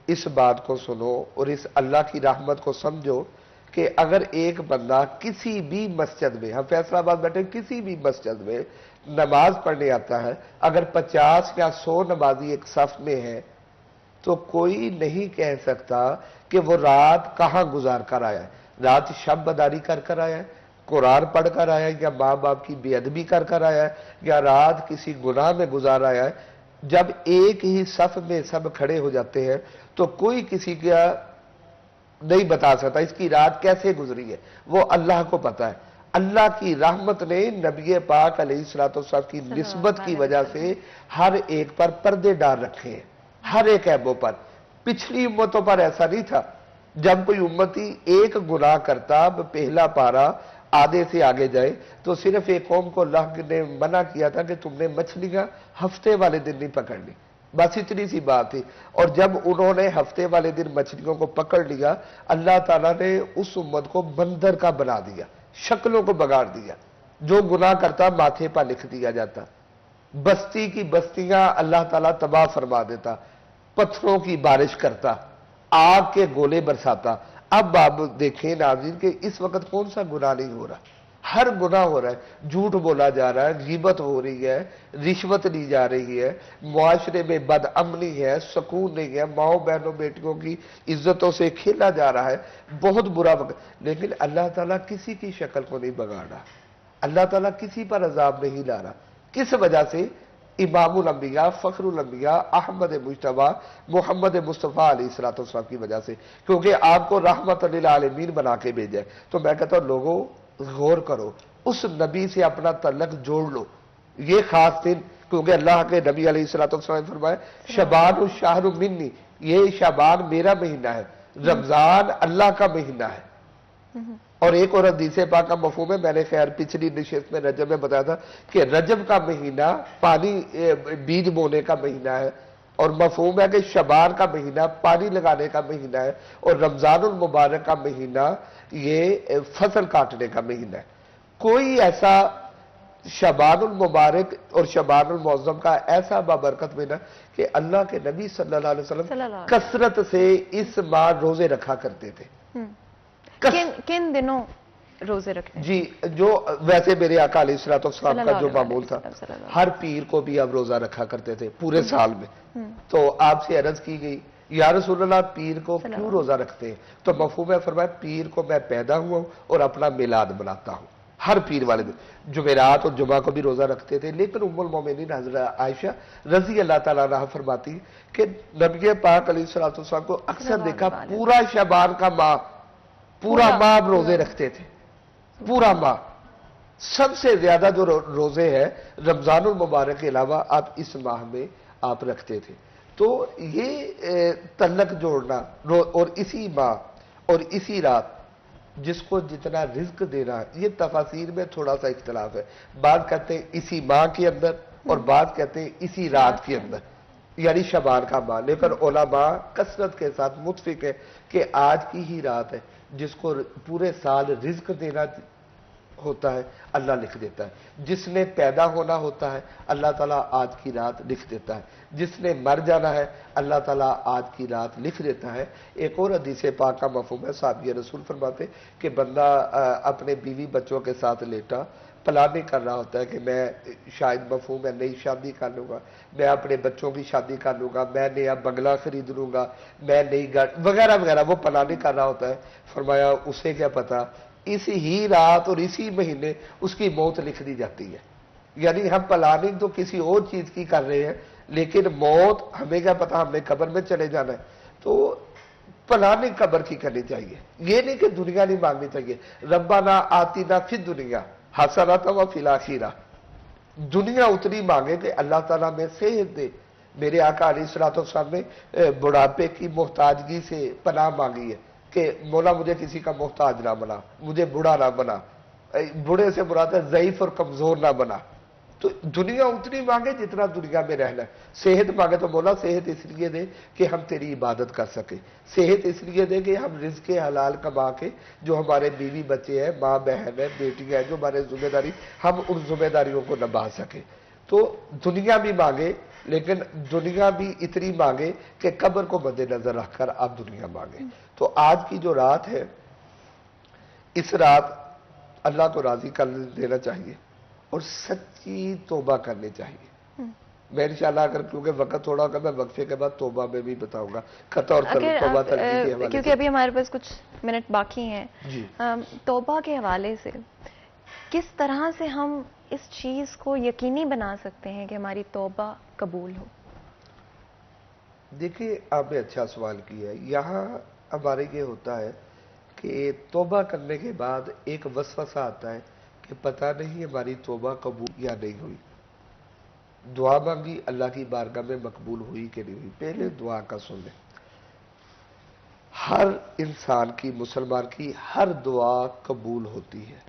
اس بات کو سنو اور اس اللہ کی رحمت کو سمجھو کہ اگر ایک بندہ کسی بھی مسجد میں، ہم فیصلہ آباد بیٹھے کسی بھی مسجد میں نماز پڑھنے آتا ہے، اگر 50 یا 100 نمازی ایک صف میں ہے تو کوئی نہیں کہہ سکتا کہ وہ رات کہاں گزار کر آیا ہے. رات شب بداری کر آیا ہے، قرآن پڑھ کر آیا ہے، یا ماں باپ کی بے ادبی کر آیا ہے، یا رات کسی گناہ میں گزار آیا ہے. جب ایک ہی صف میں سب کھڑے ہو جاتے ہیں تو کوئی کسی کا نہیں بتا سکتا اس کی رات کیسے گزری ہے، وہ اللہ کو پتا ہے. اللہ کی رحمت نے نبی پاک علیہ الصلوۃ والسلام کی نسبت کی وجہ سے ہر ایک پر پردے ڈال رکھے ہیں، ہر ایک عیبوں پر. پچھلی امتوں پر ایسا نہیں تھا. جب کوئی امتی ایک گناہ کرتا، پہلا پارا آدھے سے آگے جائے، تو صرف ایک قوم کو اللہ نے منع کیا تھا کہ تم نے مچھلیاں ہفتے والے دن نہیں پکڑنی، بس اتنی سی بات تھی. اور جب انہوں نے ہفتے والے دن مچھلیوں کو پکڑ لیا، اللہ تعالیٰ نے اس امت کو بندر کا بنا دیا، شکلوں کو بگاڑ دیا. جو گناہ کرتا ماتھے پر لکھ دیا جاتا، بستی کی بستیاں اللہ تعالیٰ تباہ فرما دیتا، پتھروں کی بارش کرتا، آگ کے گولے برساتا. اب آپ دیکھیں ناظرین کہ اس وقت کون سا گناہ نہیں ہو رہا، ہر گناہ ہو رہا ہے. جھوٹ بولا جا رہا ہے، غیبت ہو رہی ہے، رشوت لی جا رہی ہے، معاشرے میں بد امنی ہے، سکون نہیں ہے، ماؤں بہنوں بیٹیوں کی عزتوں سے کھیلا جا رہا ہے. بہت برا وقت. لیکن اللہ تعالیٰ کسی کی شکل کو نہیں بگاڑ رہا، اللہ تعالیٰ کسی پر عذاب نہیں لا رہا. کس وجہ سے؟ امام الانبیاء، فخر الانبیاء، احمد مجتبی، محمد مصطفیٰ علیہ الصلوۃ والسلام کی وجہ سے، کیونکہ آپ کو رحمت للعالمین بنا کے بھیجا ہے. تو میں کہتا ہوں لوگوں غور کرو، اس نبی سے اپنا تعلق جوڑ لو. یہ خاص دن، کیونکہ اللہ کے نبی علیہ الصلوۃ والسلام نے فرمایا شعبان الشہر منی، یہ شعبان میرا مہینہ ہے، رمضان اللہ کا مہینہ ہے. اور ایک اور حدیث پاک کا مفہوم ہے، میں نے خیر پچھلی نشست میں رجب میں بتایا تھا کہ رجب کا مہینہ پانی بیج بونے کا مہینہ ہے، اور مفہوم ہے کہ شعبان کا مہینہ پانی لگانے کا مہینہ ہے، اور رمضان المبارک کا مہینہ یہ فصل کاٹنے کا مہینہ ہے. کوئی ایسا شعبان المبارک اور شعبان المعظم کا ایسا بابرکت مہینہ کہ اللہ کے نبی صلی اللہ علیہ وسلم کثرت سے اس ماہ روزے رکھا کرتے تھے. کن دنوں روزے رکھنے؟ جی، جو ویسے میرے آقا علیہ الصلوۃ والسلام کا جو معمول تھا، ہر پیر کو بھی اب روزہ رکھا کرتے تھے پورے سال میں. تو آپ سے عرض کی گئی یا رسول اللہ پیر کو کیوں روزہ رکھتے ہیں؟ تو مفہوم ہے فرمایا پیر کو میں پیدا ہوا ہوں اور اپنا میلاد مناتا ہوں. ہر پیر والے دن جمعرات اور جمعہ کو بھی روزہ رکھتے تھے. لیکن ام المومنین حضرت عائشہ رضی اللہ تعالیٰ عنہا فرماتی کہ نبی پاک علیہ الصلوۃ والسلام کو اکثر دیکھا پورا شعبان کا ماہ، پورا ماہ آپ روزے رکھتے تھے، پورا ماہ. سب سے زیادہ جو روزے ہیں رمضان المبارک کے علاوہ آپ اس ماہ میں آپ رکھتے تھے. تو یہ تعلق جوڑنا اور اسی ماہ اور اسی رات جس کو جتنا رزق دینا، یہ تفاسیر میں تھوڑا سا اختلاف ہے. بعض کہتے ہیں اسی ماہ کے اندر اور بعض کہتے ہیں اسی رات کے اندر. یعنی شبان کا ماہ. لیکن علماء کثرت کے ساتھ متفق ہے کہ آج کی ہی رات ہے جس کو پورے سال رزق دینا ہوتا ہے اللہ لکھ دیتا ہے. جس نے پیدا ہونا ہوتا ہے اللہ تعالیٰ آج کی رات لکھ دیتا ہے. جس نے مر جانا ہے اللہ تعالیٰ آج کی رات لکھ دیتا ہے. ایک اور حدیث پاک کا مفہوم ہے, صحابی رسول فرماتے کہ بندہ اپنے بیوی بچوں کے ساتھ لیٹا پلاننگ کر رہا ہوتا ہے کہ میں شاید مفہوم ہے نئی شادی کر لوں گا, میں اپنے بچوں کی شادی کر لوں گا, میں نیا بنگلہ خرید لوں گا, میں نئی گاڑی وغیرہ وغیرہ, وہ پلاننگ کر رہا ہوتا ہے. فرمایا اسے کیا پتا اسی ہی رات اور اسی مہینے اس کی موت لکھ دی جاتی ہے. یعنی ہم پلاننگ تو کسی اور چیز کی کر رہے ہیں لیکن موت ہمیں کیا پتا, ہم نے قبر میں چلے جانا ہے. تو پلاننگ قبر کی کرنی چاہیے, یہ نہیں کہ دنیا نہیں مانگنی چاہیے. ربنا آتینا فی الدنیا حسنۃ وفی الاخرہ, دنیا اتنی مانگے کہ اللہ تعالیٰ میں صحت دے. میرے آقا علیہ الصلوۃ والسلام نے بڑھاپے کی محتاجگی سے پناہ مانگی ہے کہ مولا مجھے کسی کا محتاج نہ بنا, مجھے بوڑھا نہ بنا. بوڑھے سے مراد ہے ضعیف اور کمزور نہ بنا. تو دنیا اتنی مانگے جتنا دنیا میں رہنا ہے. صحت مانگے تو مولا صحت اس لیے دے کہ ہم تیری عبادت کر سکیں, صحت اس لیے دے کہ ہم رزق حلال کما کے جو ہمارے بیوی بچے ہیں, ماں بہن ہے, بیٹیاں ہیں, جو ہمارے ذمہ داری, ہم ان ذمہ داریوں کو نبھا سکیں. تو دنیا بھی مانگے لیکن دنیا بھی اتنی مانگے کہ قبر کو مد نظر رکھ کر آپ دنیا مانگے. تو آج کی جو رات ہے اس رات اللہ کو راضی کر دینا چاہیے اور سچی توبہ کرنی چاہیے. میں انشاءاللہ اگر کیونکہ وقت تھوڑا ہوگا میں وقفے کے بعد توبہ میں بھی بتاؤں گا, خطا اور توبہ ترجیح کے حوالے سے, کیونکہ ابھی ہمارے پاس کچھ منٹ باقی ہیں. جی توبہ کے حوالے سے کس طرح سے ہم اس چیز کو یقینی بنا سکتے ہیں کہ ہماری توبہ قبول ہو؟ دیکھیے آپ نے اچھا سوال کیا ہے. یہاں ہمارے یہ ہوتا ہے کہ توبہ کرنے کے بعد ایک وسوسہ آتا ہے کہ پتہ نہیں ہماری توبہ قبول یا نہیں ہوئی. دعا مانگی اللہ کی بارگاہ میں مقبول ہوئی کہ نہیں ہوئی. پہلے دعا کا سن لیں. ہر انسان کی, مسلمان کی ہر دعا قبول ہوتی ہے.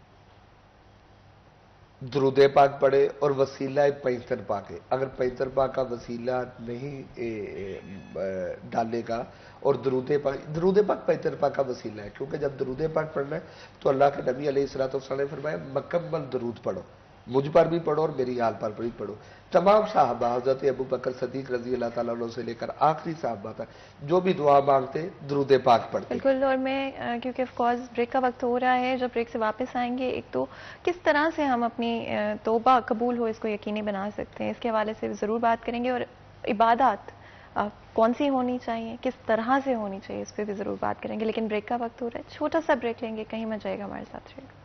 درود پاک پڑھے اور وسیلہ پینتر پاک ہے. اگر پینتر پاک کا وسیلہ نہیں ڈالے گا اور درود پاک پینتر پاک کا وسیلہ ہے, کیونکہ جب درود پاک پڑھنا ہے تو اللہ کے نبی علیہ الصلوۃ والسلام نے فرمایا مکمل درود پڑھو, مجھ پر بھی پڑھو اور میری آل پر بھی پڑھو. تمام صحابہ حضرت ابو بکر صدیق رضی اللہ تعالیٰ عنہ سے لے کر آخری صحابہ تک جو بھی دعا مانگتے درود پاک پڑھتے. بالکل. اور میں کیونکہ آف کورس بریک کا وقت ہو رہا ہے, جب بریک سے واپس آئیں گے ایک تو کس طرح سے ہم اپنی توبہ قبول ہو اس کو یقینی بنا سکتے ہیں اس کے حوالے سے ضرور بات کریں گے, اور عبادات کون سی ہونی چاہیے, کس طرح سے ہونی چاہیے, اس پہ بھی ضرور بات کریں گے. لیکن بریک کا وقت ہو رہا ہے, چھوٹا سا بریک لیں گے, کہیں مت جائے گا, ہمارے ساتھ رہے گا.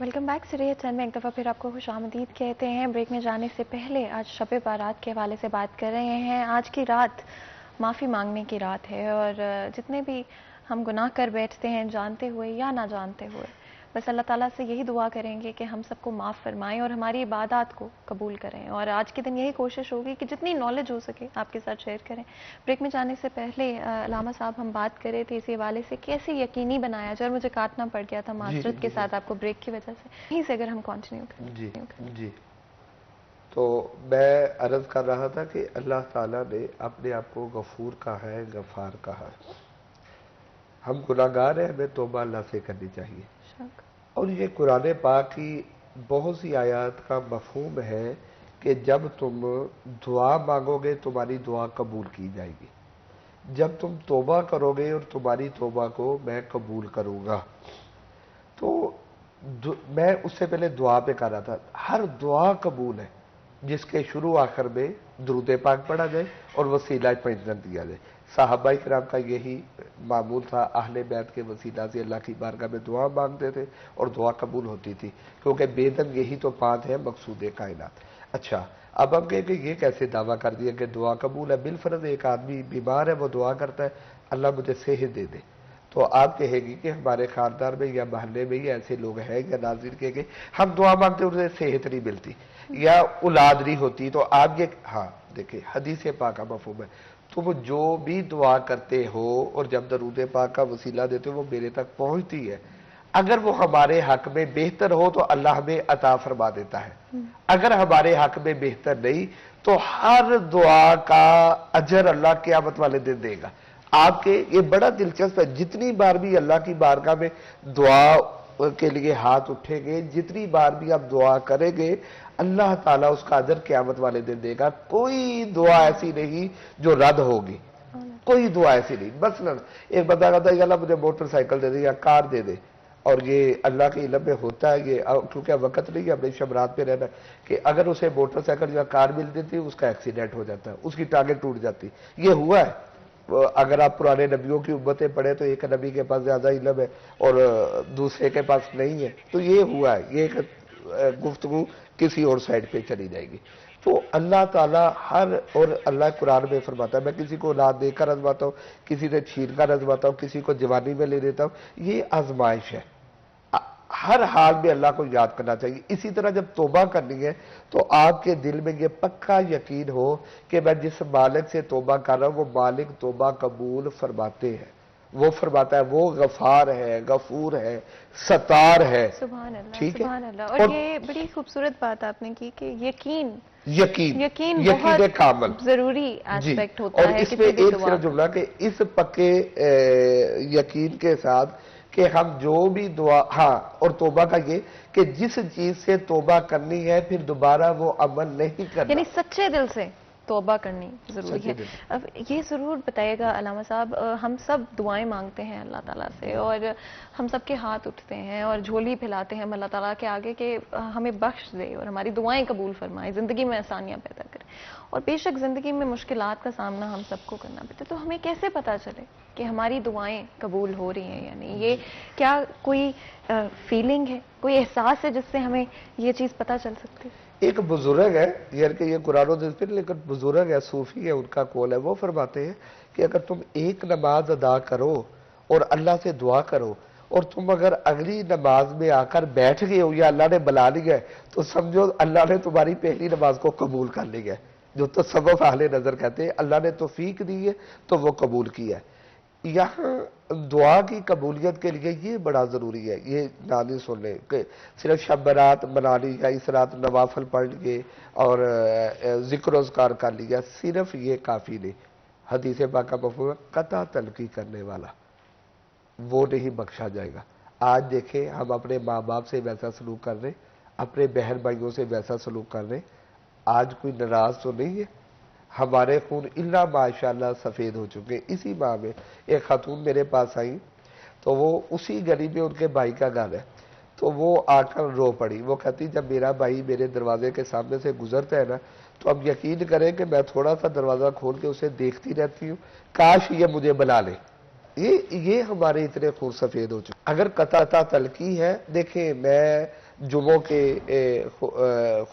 Welcome back. سریہ چند میں ایک دفعہ پھر آپ کو خوش آمدید کہتے ہیں. بریک میں جانے سے پہلے آج شب بارات کے حوالے سے بات کر رہے ہیں. آج کی رات معافی مانگنے کی رات ہے, اور جتنے بھی ہم گناہ کر بیٹھتے ہیں جانتے ہوئے یا نہ جانتے ہوئے, بس اللہ تعالیٰ سے یہی دعا کریں گے کہ ہم سب کو معاف فرمائیں اور ہماری عبادات کو قبول کریں. اور آج کے دن یہی کوشش ہوگی کہ جتنی نالج ہو سکے آپ کے ساتھ شیئر کریں. بریک میں جانے سے پہلے علامہ صاحب ہم بات کر رہے تھے اسی حوالے سے کیسے یقینی بنایا جائے, اور مجھے کاٹنا پڑ گیا تھا معذرت کے ساتھ آپ کو بریک کی وجہ سے. یہیں سے اگر ہم کنٹینیو کریں. جی تو میں عرض کر رہا تھا کہ اللہ تعالیٰ نے اپنے آپ کو غفور کہا ہے, غفار کہا ہے. ہم گناہ گار ہیں, ہمیں توبہ اللہ سے کرنی چاہیے. اور یہ قرآن پاک کی بہت سی آیات کا مفہوم ہے کہ جب تم دعا مانگو گے تمہاری دعا قبول کی جائے گی. جب تم توبہ کرو گے اور تمہاری توبہ کو میں قبول کروں گا. تو میں اس سے پہلے دعا پہ کر رہا تھا, ہر دعا قبول ہے جس کے شروع آخر میں درود پاک پڑھا جائے اور وسیلہ پینتر دیا جائے. صحابہ کرام کا یہی معمول تھا, اہل بیت کے وسیلہ سے اللہ کی بارگاہ میں دعا مانگتے تھے اور دعا قبول ہوتی تھی, کیونکہ بیدم یہی تو 5 ہیں مقصود کائنات. اچھا اب ہم کہیں کہ یہ کیسے دعویٰ کر دیا کہ دعا قبول ہے؟ بالفرض ایک آدمی بیمار ہے, وہ دعا کرتا ہے اللہ مجھے صحت دے دے, تو آپ کہیں گی کہ ہمارے خاندان میں یا محلے میں ہی ایسے لوگ ہیں یا ناظرین کہیں گے ہم دعا مانگتے انہیں صحت نہیں ملتی یا اولاد نہیں ہوتی. تو آپ یہ ہاں دیکھیں حدیث پاک کا مفہوم ہے, تم جو بھی دعا کرتے ہو اور جب درود پاک کا وسیلہ دیتے ہو وہ میرے تک پہنچتی ہے. اگر وہ ہمارے حق میں بہتر ہو تو اللہ ہمیں عطا فرما دیتا ہے، اگر ہمارے حق میں بہتر نہیں تو ہر دعا کا اجر اللہ قیامت والے دن دے گا آپ کے۔ یہ بڑا دلچسپ ہے، جتنی بار بھی اللہ کی بارگاہ میں دعا کے لیے ہاتھ اٹھیں گے، جتنی بار بھی آپ دعا کریں گے، اللہ تعالیٰ اس کا اجر قیامت والے دن دے گا۔ کوئی دعا ایسی نہیں جو رد ہوگی، کوئی دعا ایسی نہیں۔ مثلا ایک بندہ کہتا ہے کہ اللہ مجھے موٹر سائیکل دے دے یا کار دے دے، اور یہ اللہ کے علم میں ہوتا ہے، یہ کیونکہ وقت نہیں ہے، ہم نے شمرات پہ رہنا کہ اگر اسے موٹر سائیکل یا کار مل دیتی اس کا ایکسیڈنٹ ہو جاتا ہے، اس کی ٹانگیں ٹوٹ جاتی۔ یہ ہوا ہے۔ اگر آپ پرانے نبیوں کی امتیں پڑھیں تو ایک نبی کے پاس زیادہ علم ہے اور دوسرے کے پاس نہیں ہے، تو یہ ہوا ہے۔ یہ گفتگو کسی اور سائڈ پہ چلی جائے گی۔ تو اللہ تعالیٰ اور اللہ قرآن میں فرماتا ہے، میں کسی کو اولاد دے کر آزماتا ہوں، کسی سے چھین کر آزماتا ہوں، کسی کو جوانی میں لے دیتا ہوں، یہ آزمائش ہے۔ ہر حال میں اللہ کو یاد کرنا چاہیے۔ اسی طرح جب توبہ کرنی ہے تو آپ کے دل میں یہ پکا یقین ہو کہ میں جس مالک سے توبہ کر رہا ہوں وہ مالک توبہ قبول فرماتے ہیں، وہ فرماتا ہے، وہ غفار ہے، غفور ہے، ستار ہے۔ سبحان اللہ، ٹھیک ہے؟ سبحان اللہ۔ اور یہ بڑی خوبصورت بات آپ نے کی کہ یقین بہت کامل ضروری ایسپیکٹ ہوتا اور ہے اس میں کسی بھی ایک دعا صرف جملہ کہ اس پکے یقین کے ساتھ کہ ہم جو بھی دعا، ہاں، اور توبہ کا یہ کہ جس چیز سے توبہ کرنی ہے پھر دوبارہ وہ عمل نہیں کرنا، یعنی سچے دل سے توبہ کرنی ضروری سچے ہے۔ دل۔ اب یہ ضرور بتائیے گا علامہ صاحب، ہم سب دعائیں مانگتے ہیں اللہ تعالیٰ سے اور ہم سب کے ہاتھ اٹھتے ہیں اور جھولی پھیلاتے ہیں اللہ تعالیٰ کے آگے کہ ہمیں بخش دے اور ہماری دعائیں قبول فرمائے، زندگی میں آسانیاں پیدا کرے، اور بے شک زندگی میں مشکلات کا سامنا ہم سب کو کرنا پڑتا ہے، تو ہمیں کیسے پتہ چلے کہ ہماری دعائیں قبول ہو رہی ہیں یا نہیں؟ یہ کیا کوئی فیلنگ ہے، کوئی احساس ہے جس سے ہمیں یہ چیز پتہ چل سکتی ہے؟ ایک بزرگ ہے، یعنی کہ یہ قرآن و حدیث پہ، لیکن بزرگ ہے، صوفی ہے، ان کا قول ہے، وہ فرماتے ہیں کہ اگر تم ایک نماز ادا کرو اور اللہ سے دعا کرو اور تم اگر اگلی نماز میں آ کر بیٹھ گئے ہو یا اللہ نے بلا لیا ہے تو سمجھو اللہ نے تمہاری پہلی نماز کو قبول کر لیا ہے۔ جو تصوف اہل نظر کہتے ہیں اللہ نے توفیق دی ہے تو وہ قبول کیا ہے۔ یہاں دعا کی قبولیت کے لیے یہ بڑا ضروری ہے، یہ نانی سن لیں کہ صرف شب برات منا لی یا اس رات نوافل پڑھ لیے اور ذکر و اذکار کر لیا، صرف یہ کافی نہیں۔ حدیث پاک کا مفہوم ہے قطع تلقی کرنے والا وہ نہیں بخشا جائے گا۔ آج دیکھیں ہم اپنے ماں باپ سے ویسا سلوک کر رہے، اپنے بہن بھائیوں سے ویسا سلوک کر رہے، آج کوئی ناراض تو نہیں ہے؟ ہمارے خون اللہ ماشاءاللہ سفید ہو چکے۔ اسی ماہ میں ایک خاتون میرے پاس آئی تو وہ اسی گلی میں ان کے بھائی کا گھر ہے، تو وہ آ کر رو پڑی۔ وہ کہتی جب میرا بھائی میرے دروازے کے سامنے سے گزرتا ہے نا تو اب یقین کریں کہ میں تھوڑا سا دروازہ کھول کے اسے دیکھتی رہتی ہوں، کاش یہ مجھے بلا لے۔ یہ ہمارے اتنے خون سفید ہو چکے۔ اگر قطع تلقی ہے، دیکھیں میں جمعوں کے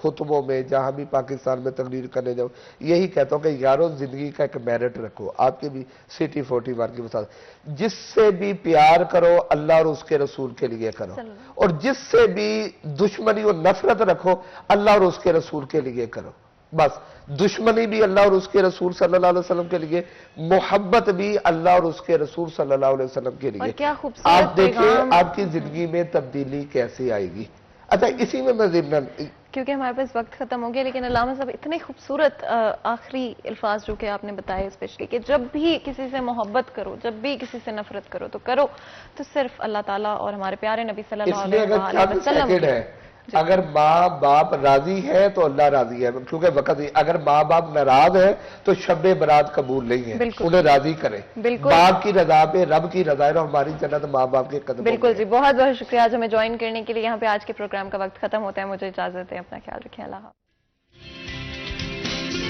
خطبوں میں جہاں بھی پاکستان میں تقریر کرنے جاؤں یہی کہتا ہوں کہ یارو زندگی کا ایک میرٹ رکھو۔ آپ کے بھی سٹی 41 کی مثال، جس سے بھی پیار کرو اللہ اور اس کے رسول کے لیے کرو، اور جس سے بھی دشمنی اور نفرت رکھو اللہ اور اس کے رسول کے لیے کرو۔ بس دشمنی بھی اللہ اور اس کے رسول صلی اللہ علیہ وسلم کے لیے، محبت بھی اللہ اور اس کے رسول صلی اللہ علیہ وسلم کے لیے۔ آپ دیکھیں آپ کی زندگی میں تبدیلی کیسے آئے گی۔ اچھا اسی میں ضمن کیونکہ ہمارے پاس وقت ختم ہو گیا، لیکن علامہ صاحب اتنے خوبصورت آخری الفاظ جو کہ آپ نے بتائے اسپیشلی کہ جب بھی کسی سے محبت کرو، جب بھی کسی سے نفرت کرو تو صرف اللہ تعالیٰ اور ہمارے پیارے نبی صلی اللہ علیہ وسلم ہے۔ اگر ماں باپ راضی ہے تو اللہ راضی ہے، کیونکہ وقت اگر ماں باپ ناراض ہے تو شب برات قبول نہیں ہے، انہیں راضی کریں۔ باپ کی رضا پہ رب کی رضا ہے اور ہماری جنت ماں باپ کے قدموں میں۔ بالکل جی، بہت بہت شکریہ آج ہمیں جوائن کرنے کے لیے۔ یہاں پہ آج کے پروگرام کا وقت ختم ہوتا ہے، مجھے اجازت ہے، اپنا خیال رکھیں، اللہ حافظ۔